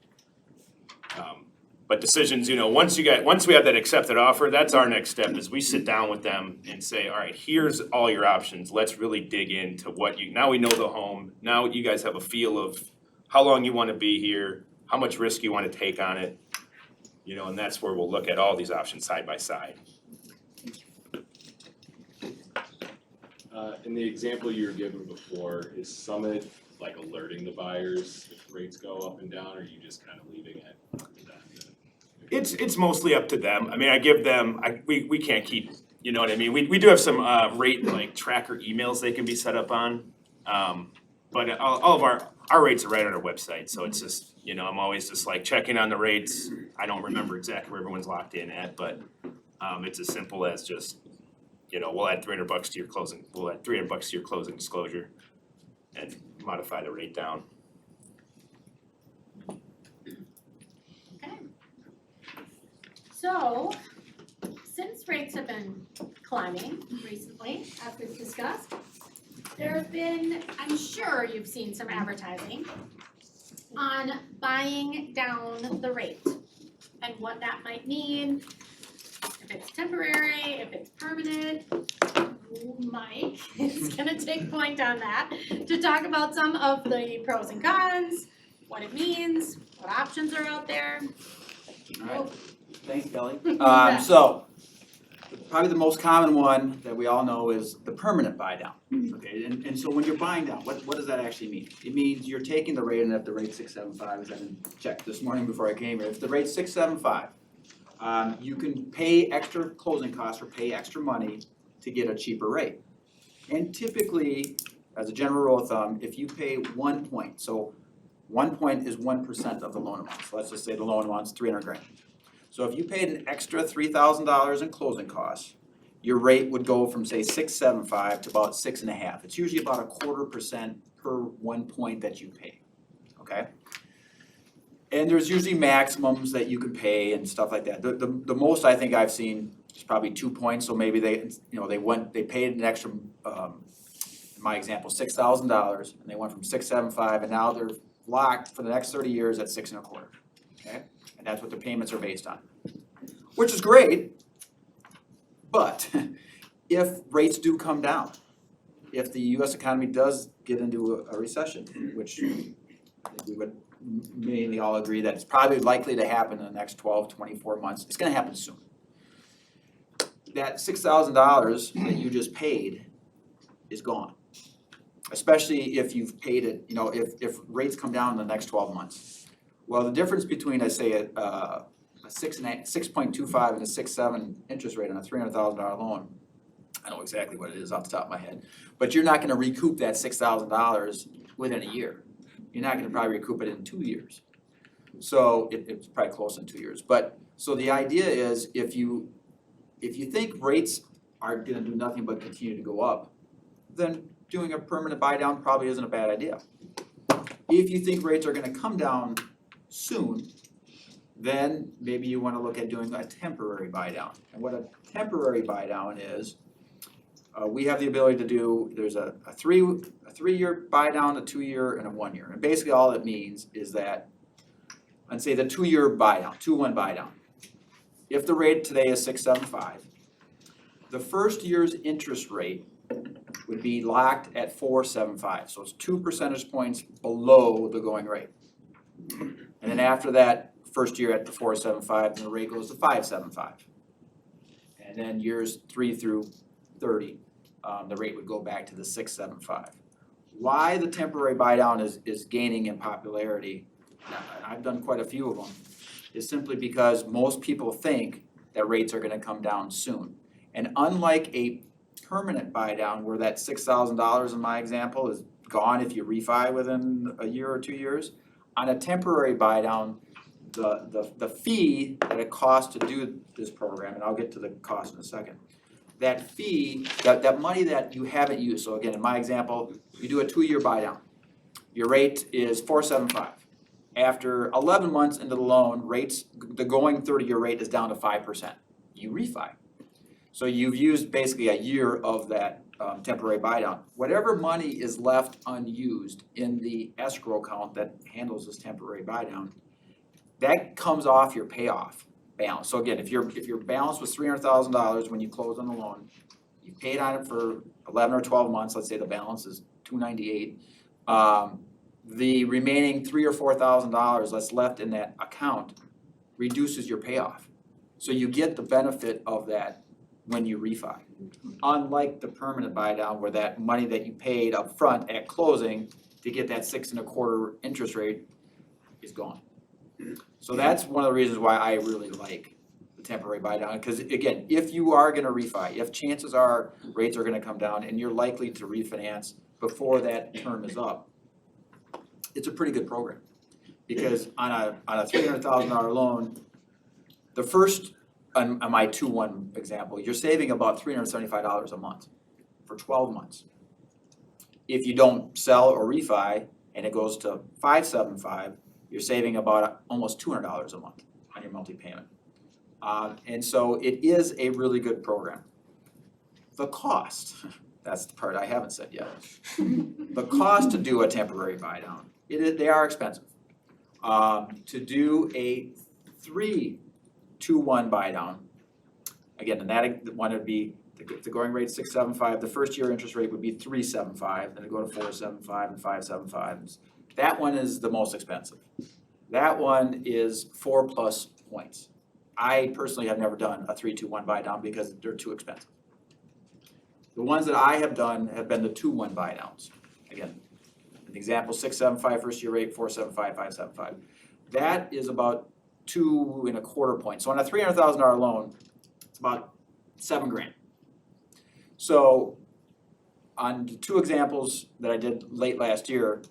But decisions, you know, once we have that accepted offer, that's our next step, is we sit down with them and say, all right, here's all your options. Let's really dig into now we know the home. Now you guys have a feel of how long you wanna be here, how much risk you wanna take on it. You know, and that's where we'll look at all these options side by side. In the example you were given before, is Summit like alerting the buyers if rates go up and down, or are you just kind of leaving it up to them? It's mostly up to them. I mean, I give them, we can't keep, you know what I mean? We do have some rate like tracker emails they can be set up on. But all of our rates are right on our website, so it's just, you know, I'm always just like checking on the rates. I don't remember exactly where everyone's locked in at, but it's as simple as just, you know, we'll add $300 to your closing, disclosure and modify the rate down. So, since rates have been climbing recently, as we've discussed, There have been, I'm sure you've seen some advertising on buying down the rate and what that might mean, if it's temporary, if it's permanent. Mike is gonna take point on that to talk about some of the pros and cons, what it means, what options are out there. Alright, thanks Kelly. bet. So, probably the most common one that we all know is the permanent buy down. Okay, and so when you're buying down, what does that actually mean? It means you're taking the rate, and if the rate's 6.75, as I checked this morning before I came here, if the rate's 6.75, you can pay extra closing costs or pay extra money to get a cheaper rate. And typically, as a general rule of thumb, if you pay 1 point, so 1 point is 1% of the loan amount. So let's just say the loan amount's $300,000. So if you paid an extra $3,000 in closing costs, your rate would go from say 6.75 to about 6.5. It's usually about 0.25% per 1 point that you pay, okay? And there's usually maximums that you can pay and stuff like that. The most I think I've seen is probably 2 points, so maybe they paid an extra, in my example, $6,000, and they went from 6.75, and now they're locked for the next 30 years at 6.25, okay? And that's what the payments are based on, which is great. But if rates do come down, if the US economy does get into a recession, which I think we would mainly all agree that it's probably likely to happen in the next 12, 24 months, it's gonna happen soon. That $6,000 that you just paid is gone. Especially if you've paid it, if rates come down in the next 12 months. Well, the difference between, I say, a 6.25 and a 6.7 interest rate on a $300,000 loan, I know exactly what it is off the top of my head, but you're not gonna recoup that $6,000 within a year. You're not gonna probably recoup it in 2 years. So it's probably close in 2 years. But, so the idea is if you think rates are gonna do nothing but continue to go up, then doing a permanent buy down probably isn't a bad idea. If you think rates are gonna come down soon, then maybe you wanna look at doing a temporary buy down. And what a temporary buy down is, we have the ability to do, there's a 3-year buy down, a 2-year, and a 1-year. And basically all it means is that, let's say the 2-year buy down, 2-1 buy down. If the rate today is 6.75, the first year's interest rate would be locked at 4.75, so it's 2 percentage points below the going rate. And then after that, first year at the 4.75, then the rate goes to 5.75. And then years 3 through 30, the rate would go back to the 6.75. Why the temporary buy down is gaining in popularity, and I've done quite a few of them, is simply because most people think that rates are gonna come down soon. And unlike a permanent buy down where that $6,000 in my example is gone if you refi within a year or 2 years, on a temporary buy down, the fee that it costs to do this program, and I'll get to the cost in a second, that fee, that money that you haven't used, so again, in my example, you do a 2-year buy down. Your rate is 4.75. After 11 months into the loan, the going 30-year rate is down to 5%. You refi. So you've used basically a year of that temporary buy down. Whatever money is left unused in the escrow account that handles this temporary buy down, that comes off your payoff balance. So again, if your balance was $300,000 when you closed on the loan, you paid on it for 11 or 12 months, let's say the balance is $298, the remaining $3,000 or $4,000 that's left in that account reduces your payoff. So you get the benefit of that when you refi. Unlike the permanent buy down where that money that you paid up front at closing to get that 6.25% interest rate is gone. So that's one of the reasons why I really like the temporary buy down, because again, if you are gonna refi, if chances are rates are gonna come down and you're likely to refinance before that term is up, it's a pretty good program. Because on a $300,000 loan, the first, on my 2-1 example, you're saving about $375 a month for 12 months. If you don't sell or refi and it goes to 5.75, you're saving about almost $200 a month on your monthly payment. And so it is a really good program. The cost, that's the part I haven't said yet. The cost to do a temporary buy down, they are expensive. To do a 3-2-1 buy down, again, and that one would be, the going rate 6.75, the first year interest rate would be 3.75, then it go to 4.75 and 5.75. That one is the most expensive. That one is 4+ points. I personally have never done a 3-2-1 buy down because they're too expensive. The ones that I have done have been the 2-1 buy downs. Again, an example, 6.75 first year rate, 4.75, 5.75. That is about 2.25 points. So on a $300,000 loan, it's about $7,000. So on the 2 examples that I did late last year,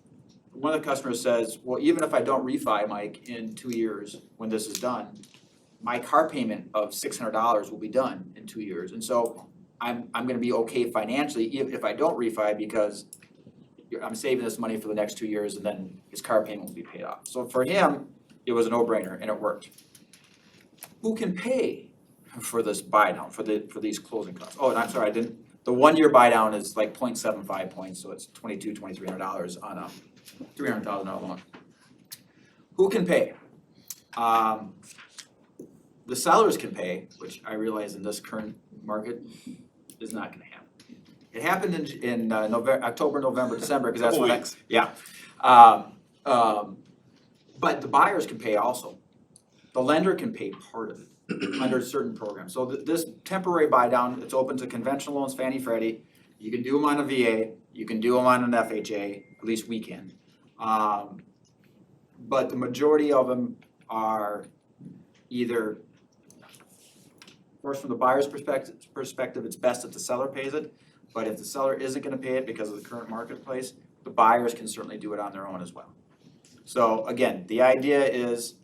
one of the customers says, well, even if I don't refi, Mike, in 2 years when this is done, my car payment of $600 will be done in 2 years. And so I'm gonna be okay financially if I don't refi because I'm saving this money for the next 2 years and then his car payment will be paid off. So for him, it was a no-brainer and it worked. Who can pay for this buy down, for these closing costs? Oh, and I'm sorry, the 1 year buy down is like 0.75 points, so it's $2,200-$2,300 on a $300,000 loan. Who can pay? The sellers can pay, which I realize in this current market is not gonna happen. It happened in October, November, December, because that's when but the buyers can pay also. The lender can pay part of it under certain programs. So this temporary buy down, it's open to conventional loans, Fannie, Freddie. You can do them on a VA, you can do them on an FHA, at least we can. But the majority of them are either, of course, from the buyer's perspective, it's best if the seller pays it. But if the seller isn't gonna pay it because of the current marketplace, the buyers can certainly do it on their own as well. So again, the idea is,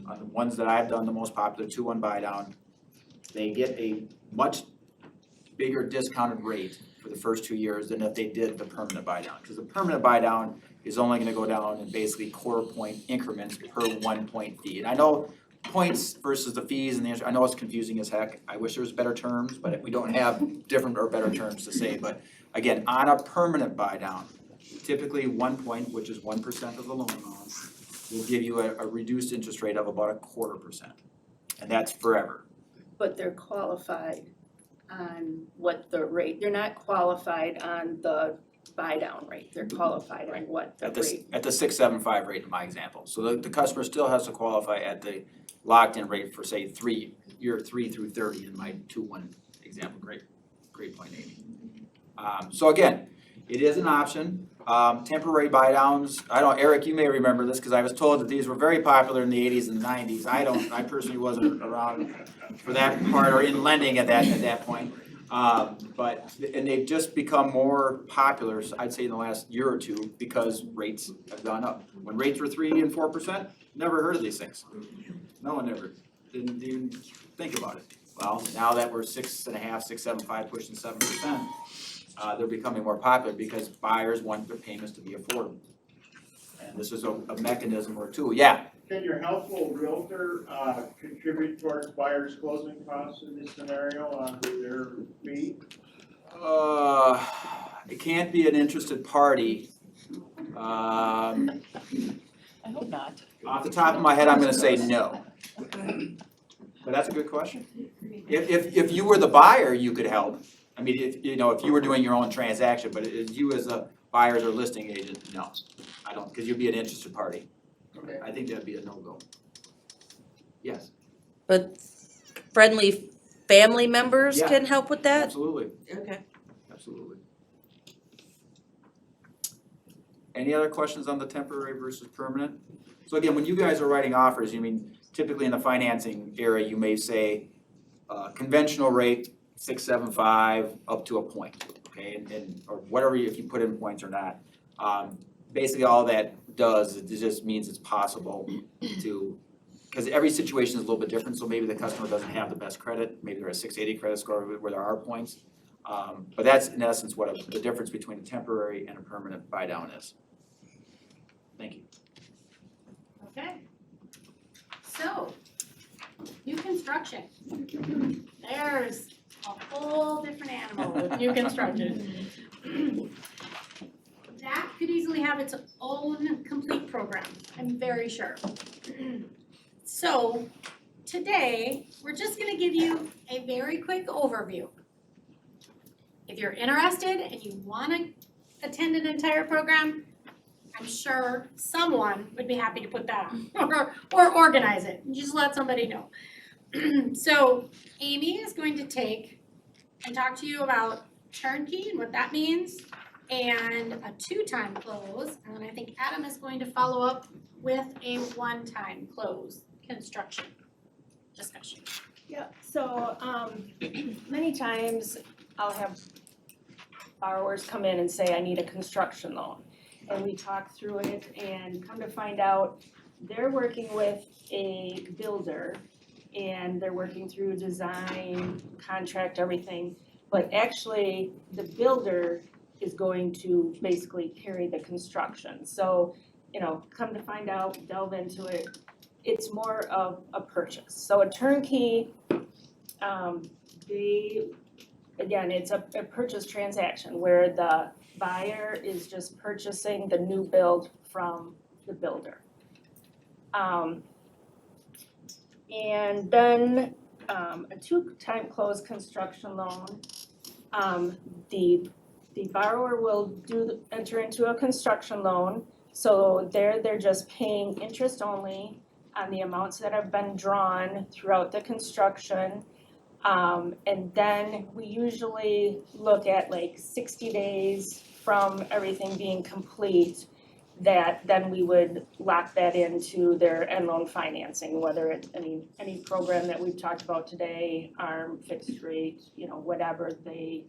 on the ones that I've done the most popular, 2-1 buy down, they get a much bigger discounted rate for the first 2 years than if they did the permanent buy down. Because the permanent buy down is only gonna go down in basically 1/4 point increments per 1 point fee. And I know points versus the fees and the interest, I know it's confusing as heck. I wish there was better terms, but we don't have different or better terms to say. But again, on a permanent buy down, typically 1 point, which is 1% of the loan amount, will give you a reduced interest rate of about 1/4%. And that's forever. But they're qualified on what the rate, they're not qualified on the buy down rate, they're qualified on what the rate. At the 6.75 rate in my example. So the customer still has to qualify at the locked-in rate for, say, year 3 through 30 in my 2-1 example. Great point, Amy. So again, it is an option. Temporary buy downs, Eric, you may remember this because I was told that these were very popular in the 80s and 90s. I personally wasn't around for that part or in lending at that point. And they've just become more popular, I'd say in the last year or two, because rates have gone up. When rates were 3% and 4%, never heard of these things. No one ever, didn't even think about it. Well, now that we're 6.5, 6.75, pushing 7%, they're becoming more popular because buyers want their payments to be affordable. And this is a mechanism or a tool, yeah. Can your helpful realtor contribute towards buyers' closing costs in this scenario on their fee? It can't be an interested party. I hope not. Off the top of my head, I'm gonna say no. But that's a good question. If you were the buyer, you could help. I mean, if you were doing your own transaction, but you as a buyer's or listing agent, no. I don't, because you'd be an interested party. Okay. I think that'd be a no-go. Yes. But friendly family members Yeah. can help with that? Absolutely. Okay. Absolutely. Any other questions on the temporary versus permanent? So again, when you guys are writing offers, typically in the financing area, you may say, conventional rate, 6.75 up to a point, okay? And or whatever, if you put in points or not. Basically all that does, it just means it's possible to, because every situation is a little bit different, so maybe the customer doesn't have the best credit, maybe they're a 680 credit score where there are points. But that's in essence what the difference between a temporary and a permanent buy down is. Thank you. Okay. So, new construction. There's a whole different animal. mode, new construction. That could easily have its own complete program, I'm very sure. So today, we're just gonna give you a very quick overview. If you're interested and you wanna attend an entire program, I'm sure someone would be happy to put that on or organize it. Just let somebody know. So Amy is going to take and talk to you about turnkey and what that means and a 2-time close. And then I think Adam is going to follow up with a 1-time close construction discussion. Yeah, so many times I'll have borrowers come in and say, I need a construction loan. And we talk through it and come to find out they're working with a builder and they're working through design, contract, everything. But actually, the builder is going to basically carry the construction. So, you know, come to find out, delve into it, it's more of a purchase. So a turnkey, again, it's a purchase transaction where the buyer is just purchasing the new build from the builder. And then a 2-time close construction loan, the borrower will enter into a construction loan. So they're just paying interest only on the amounts that have been drawn throughout the construction. And then we usually look at like 60 days from everything being complete, that then we would lock that into their end loan financing, whether it's any program that we've talked about today, ARM, fixed rate, you know, whatever we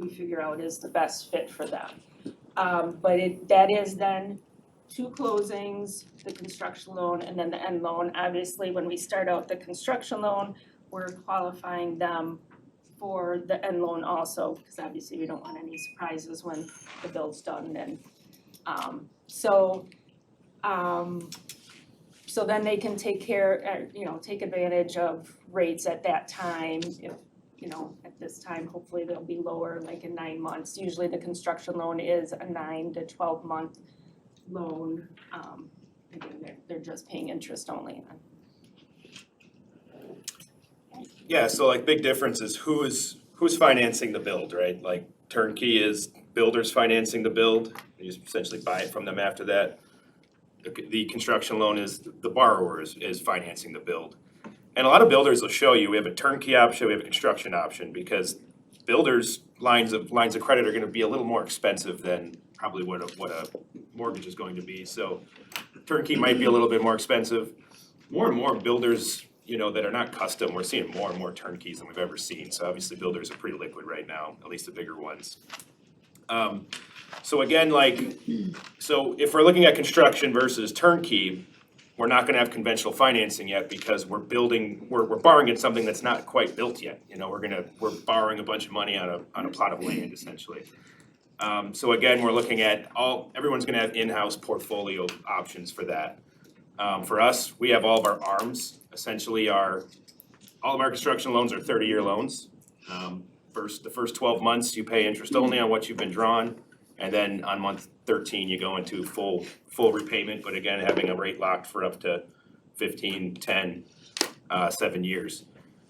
figure out is the best fit for them. But that is then 2 closings, the construction loan, and then the end loan. Obviously, when we start out the construction loan, we're qualifying them for the end loan also, because obviously we don't want any surprises when the build's done. And so then they can take advantage of rates at that time. If, you know, at this time, hopefully they'll be lower, like in 9 months. Usually the construction loan is a 9 to 12 month loan. Again, they're just paying interest only. Yeah, so like big difference is who's financing the build, right? Like turnkey is builders financing the build, you just essentially buy it from them after that. The construction loan is the borrower is financing the build. And a lot of builders will show you, we have a turnkey option, we have a construction option, because builders' lines of credit are gonna be a little more expensive than probably what a mortgage is going to be. So turnkey might be a little bit more expensive. More and more builders, you know, that are not custom, we're seeing more and more turnkeys than we've ever seen. So obviously builders are pretty liquid right now, at least the bigger ones. So again, so if we're looking at construction versus turnkey, we're not gonna have conventional financing yet because we're borrowing in something that's not quite built yet. You know, we're borrowing a bunch of money on a plot of land essentially. So again, we're looking at everyone's gonna have in-house portfolio options for that. For us, we have all of our ARMs, essentially all of our construction loans are 30-year loans. The first 12 months, you pay interest only on what you've been drawn, and then on month 13, you go into full repayment, but again, having a rate locked for up to 15, 10, 7 years,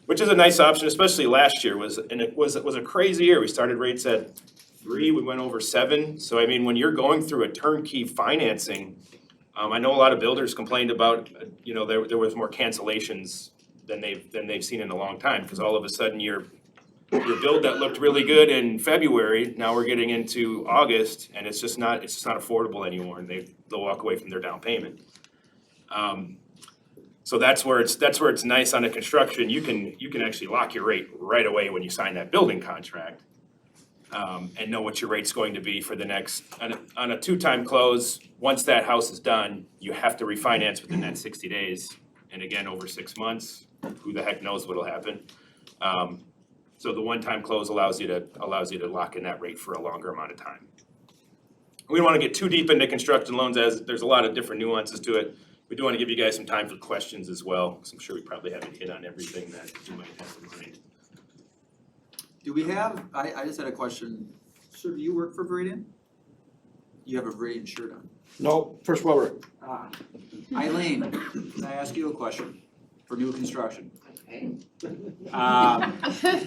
which is a nice option, especially last year was a crazy year. We started rates at 3, we went over 7. So I mean, when you're going through a turnkey financing, I know a lot of builders complained about, you know, there was more cancellations than they've seen in a long time, because all of a sudden your build that looked really good in February, now we're getting into August and it's just not affordable anymore, and they'll walk away from their down payment. So that's where it's nice on a construction. You can actually lock your rate right away when you sign that building contract, and know what your rate's going to be for the next, on a 2-time close. Once that house is done, you have to refinance within that 60 days, and again, over 6 months, who the heck knows what'll happen. So the 1-time close allows you to lock in that rate for a longer amount of time. We don't wanna get too deep into construction loans, as there's a lot of different nuances to it. We do wanna give you guys some time for questions as well, because I'm sure we probably haven't hit on everything that you might have in mind. Do we have, I just had a question, sir, do you work for Veridian? You have a Veridian shirt on. No, First Weber. Eileen, can I ask you a question for new construction? Okay.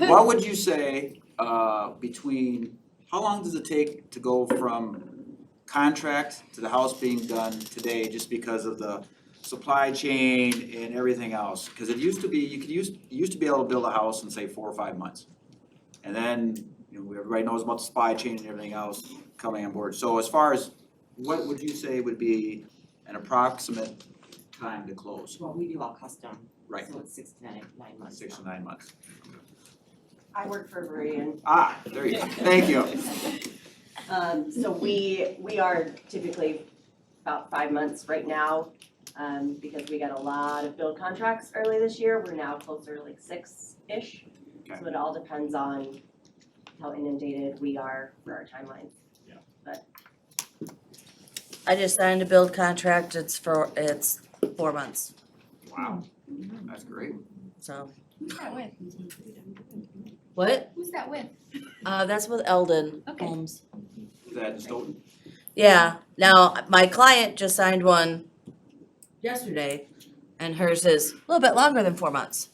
What would you say, between, how long does it take to go from contract to the house being done today, just because of the supply chain and everything else? Cause it used to be, you used to be able to build a house in say 4 or 5 months. And then, you know, everybody knows about the supply chain and everything else coming on board. So as far as, what would you say would be an approximate time to close? Well, we do all custom. Right. So it's 6 to 9 months. 6 to 9 months. I work for Veridian. There you go, thank you. So we are typically about 5 months right now, because we got a lot of build contracts early this year. We're now closer to like 6-ish. Okay. So it all depends on how inundated we are for our timelines. Yeah. But I just signed a build contract, it's 4 months, Wow, that's great. so. Who's that with? What? Who's that with? That's with Eldon Okay. Homes. Is that in Stoughton? Yeah, now, my client just signed one yesterday, and hers is a little bit longer than 4 months.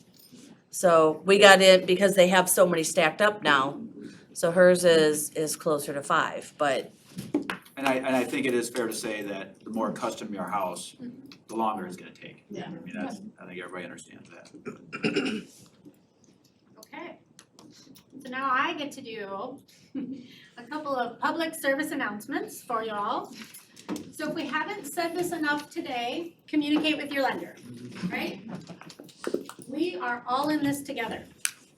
So we got in, because they have so many stacked up now, so hers is closer to 5, but And I think it is fair to say that the more custom your house, the longer it's gonna take. Yeah. I mean, I think everybody understands that. Okay. So now I get to do a couple of public service announcements for y'all. So if we haven't said this enough today, communicate with your lender, right? We are all in this together,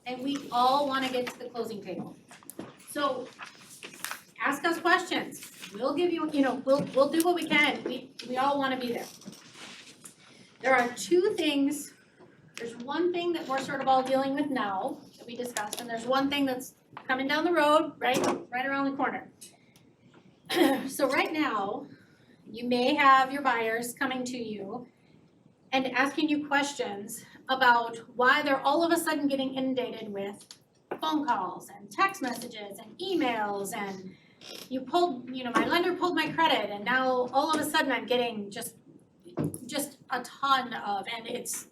and we all wanna get to the closing table. So ask us questions. We'll give you, we'll do what we can. We all wanna be there. There are 2 things. There's one thing that we're sort of all dealing with now that we discussed, and there's one thing that's coming down the road, right around the corner. So right now, you may have your buyers coming to you and asking you questions about why they're all of a sudden getting inundated with phone calls and text messages and emails, and my lender pulled my credit, and now all of a sudden I'm getting just a ton of, and it's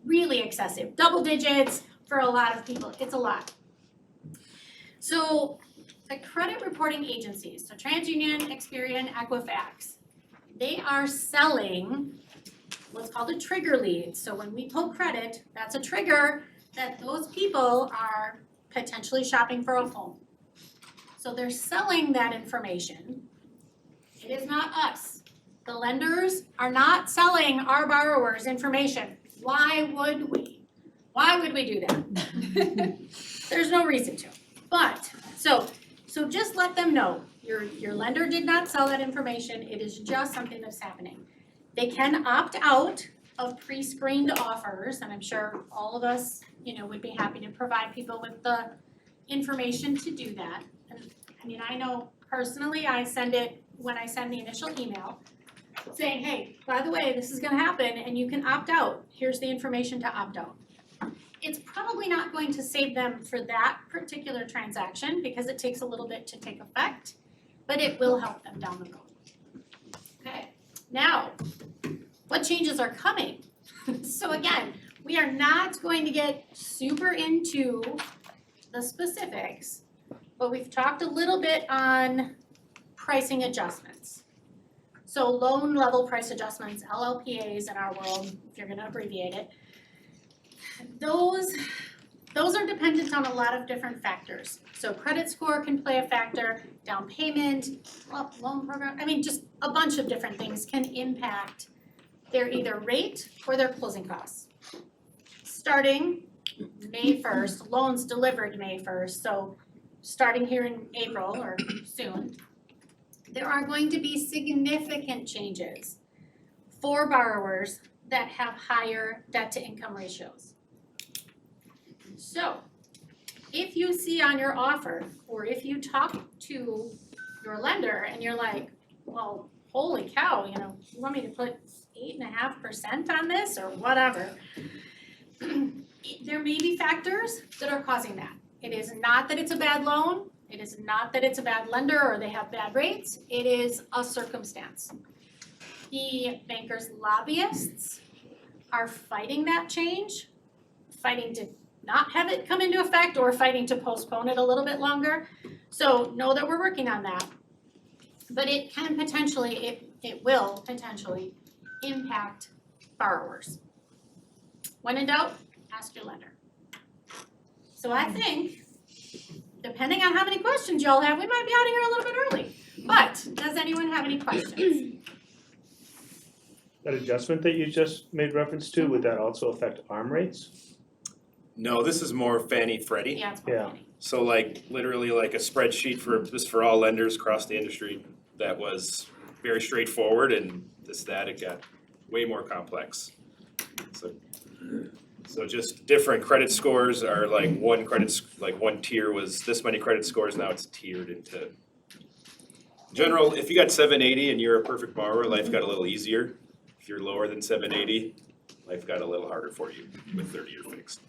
really excessive, double digits for a lot of people, it's a lot. So the credit reporting agencies, so TransUnion, Experian, Equifax, they are selling what's called a trigger lead. So when we pull credit, that's a trigger that those people are potentially shopping for a home. So they're selling that information. It is not us. The lenders are not selling our borrowers information. Why would we? Why would we do that? There's no reason to. But, so just let them know, your lender did not sell that information, it is just something that's happening. They can opt out of pre-screened offers, and I'm sure all of us, would be happy to provide people with the information to do that. And I know personally, I send it when I send the initial email saying, hey, by the way, this is gonna happen and you can opt out. Here's the information to opt out. It's probably not going to save them for that particular transaction because it takes a little bit to take effect, but it will help them down the road. Okay, now, what changes are coming? So again, we are not going to get super into the specifics, but we've talked a little bit on pricing adjustments. So loan level price adjustments, LLPAs in our world, if you're gonna abbreviate it. Those are dependent on a lot of different factors. So credit score can play a factor, down payment, loan program, just a bunch of different things can impact their either rate or their closing costs. Starting May 1st, loans delivered May 1st, so starting here in April or soon, there are going to be significant changes for borrowers that have higher debt to income ratios. So if you see on your offer, or if you talk to your lender and you're like, well, holy cow, you want me to put 8.5% on this or whatever, there may be factors that are causing that. It is not that it's a bad loan, it is not that it's a bad lender or they have bad rates, it is a circumstance. The bankers' lobbyists are fighting that change, fighting to not have it come into effect or fighting to postpone it a little bit longer. So know that we're working on that. But it can potentially, it will potentially impact borrowers. When in doubt, ask your lender. So I think, depending on how many questions y'all have, we might be out of here a little bit early. But does anyone have any questions? That adjustment that you just made reference to, would that also affect ARM rates? No, this is more Fannie Freddie. Yeah, it's more Yeah. funny. So like literally like a spreadsheet for all lenders across the industry that was very straightforward, and it got way more complex. So just different credit scores are like one tier was this many credit scores, now it's tiered into. General, if you got 780 and you're a perfect borrower, life got a little easier. If you're lower than 780, life got a little harder for you with 30-year fixed,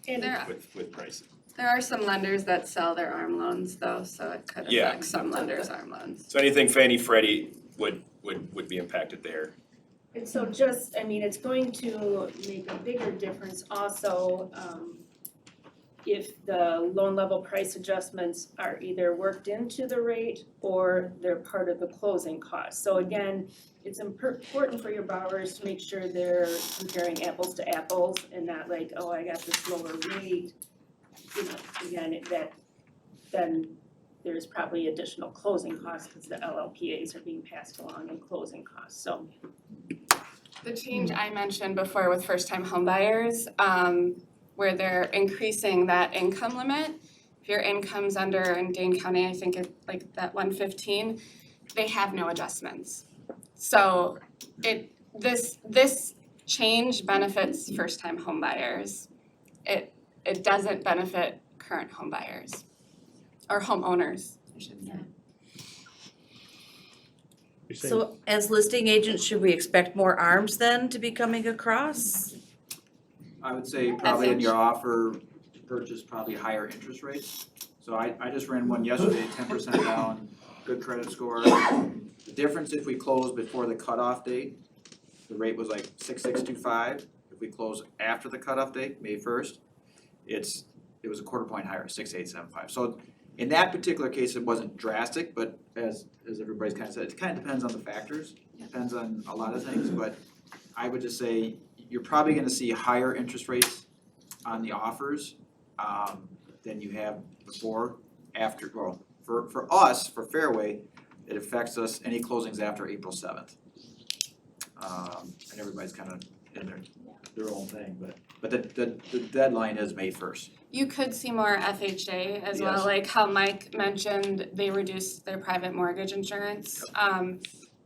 with pricing. There are some lenders that sell their ARM loans though, so it could Yeah. affect some lenders' ARM loans. So anything Fannie Freddie would be impacted there. And so just, I mean, it's going to make a bigger difference also, if the loan level price adjustments are either worked into the rate or they're part of the closing cost. So again, it's important for your borrowers to make sure they're comparing apples to apples and not like, oh, I got this lower rate. You know, again, then there's probably additional closing costs because the LLPAs are being passed along in closing costs, so. The change I mentioned before with first-time homebuyers, where they're increasing that income limit. If your income's under, in Dane County, I think it's like that 115, they have no adjustments. So this change benefits first-time homebuyers. It doesn't benefit current homebuyers, or homeowners, I should say. You're saying- So as listing agents, should we expect more arms then to be coming across? I would say probably in your offer to purchase probably higher interest rates. So I just ran one yesterday, 10% down, good credit score. The difference if we close before the cutoff date, the rate was like 6.625. If we close after the cutoff date, May 1st, it was a quarter point higher, 6.875. So in that particular case, it wasn't drastic, but as everybody's kind of said, it kind of depends on the factors, depends on a lot of things, but I would just say you're probably gonna see higher interest rates on the offers than you have before, after, well, for us, for Fairway, it affects us any closings after April 7th. And everybody's kind of in their own thing, but the deadline is May 1st. You could see more FHA as well, Yes. like how Mike mentioned, they reduced their private mortgage insurance.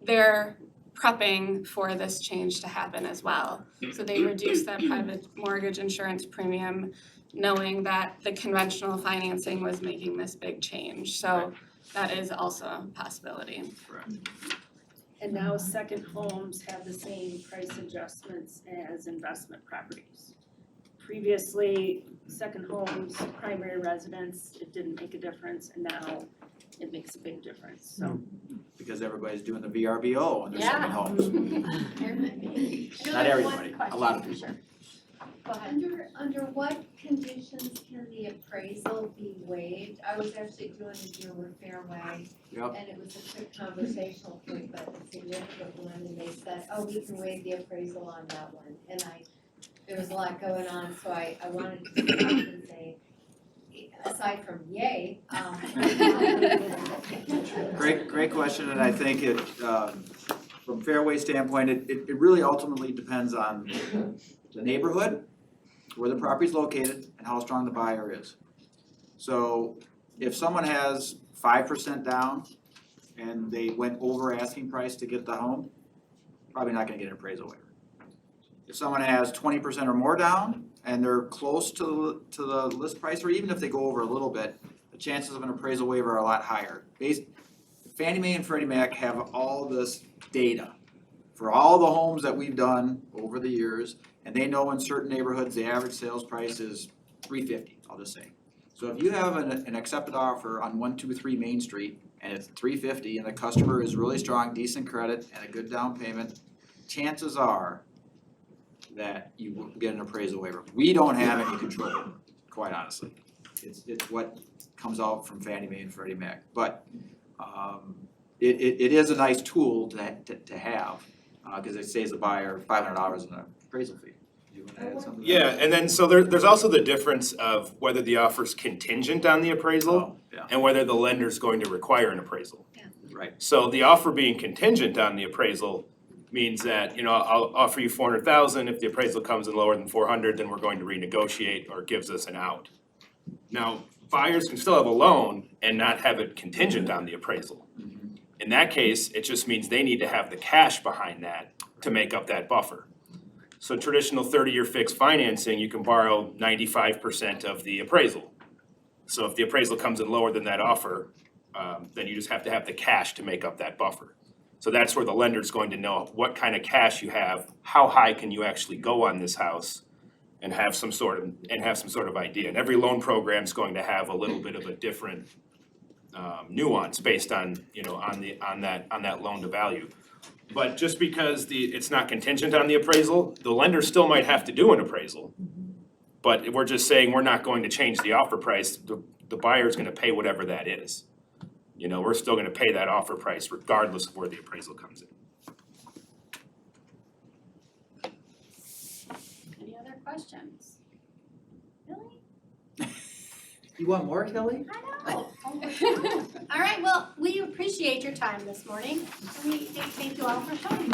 They're prepping for this change to happen as well. So they reduced that private mortgage insurance premium, knowing that the conventional financing was making this big change. So that is also a possibility. Correct. And now second homes have the same price adjustments as investment properties. Previously, second homes, primary residence, it didn't make a difference, and now it makes a big difference, so. Because everybody's doing the VRBO on their Yeah. second homes. Not everybody, a lot of people. Go ahead. Under what conditions can the appraisal be waived? I was actually doing a deal with Fairway, Yep. and it was a quick conversational point, but a significant one, and they said, oh, we can waive the appraisal on that one. And there was a lot going on, so I wanted to stop and say, aside from yay, Great question, and I think it, from Fairway standpoint, it really ultimately depends on the neighborhood, where the property's located, and how strong the buyer is. So if someone has 5% down and they went over asking price to get the home, probably not gonna get an appraisal waiver. If someone has 20% or more down and they're close to the list price, or even if they go over a little bit, the chances of an appraisal waiver are a lot higher. Fannie Mae and Freddie Mac have all this data for all the homes that we've done over the years, and they know in certain neighborhoods, the average sales price is $350, I'll just say. So if you have an accepted offer on 123 Main Street and it's $350 and the customer is really strong, decent credit and a good down payment, chances are that you will get an appraisal waiver. We don't have any control, quite honestly. It's what comes out from Fannie Mae and Freddie Mac. But it is a nice tool to have, because it saves the buyer $500 in an appraisal fee. You wanna add something? Yeah, and then so there's also the difference of whether the offer's contingent on the appraisal Oh, yeah, and whether the lender's going to require an appraisal. right. So the offer being contingent on the appraisal means that, I'll offer you 400,000, if the appraisal comes in lower than 400, then we're going to renegotiate or gives us an out. Now, buyers can still have a loan and not have it contingent on the appraisal. In that case, it just means they need to have the cash behind that to make up that buffer. So traditional 30-year fixed financing, you can borrow 95% of the appraisal. So if the appraisal comes in lower than that offer, then you just have to have the cash to make up that buffer. So that's where the lender's going to know what kind of cash you have, how high can you actually go on this house, and have some sort of idea. And every loan program's going to have a little bit of a different nuance based on, on that loan to value. But just because it's not contingent on the appraisal, the lender still might have to do an appraisal. But we're just saying we're not going to change the offer price, the buyer's gonna pay whatever that is. We're still gonna pay that offer price regardless of where the appraisal comes in. Any other questions? Really? You want more, Kelly? I know. All right, well, we appreciate your time this morning. We thank you all for coming.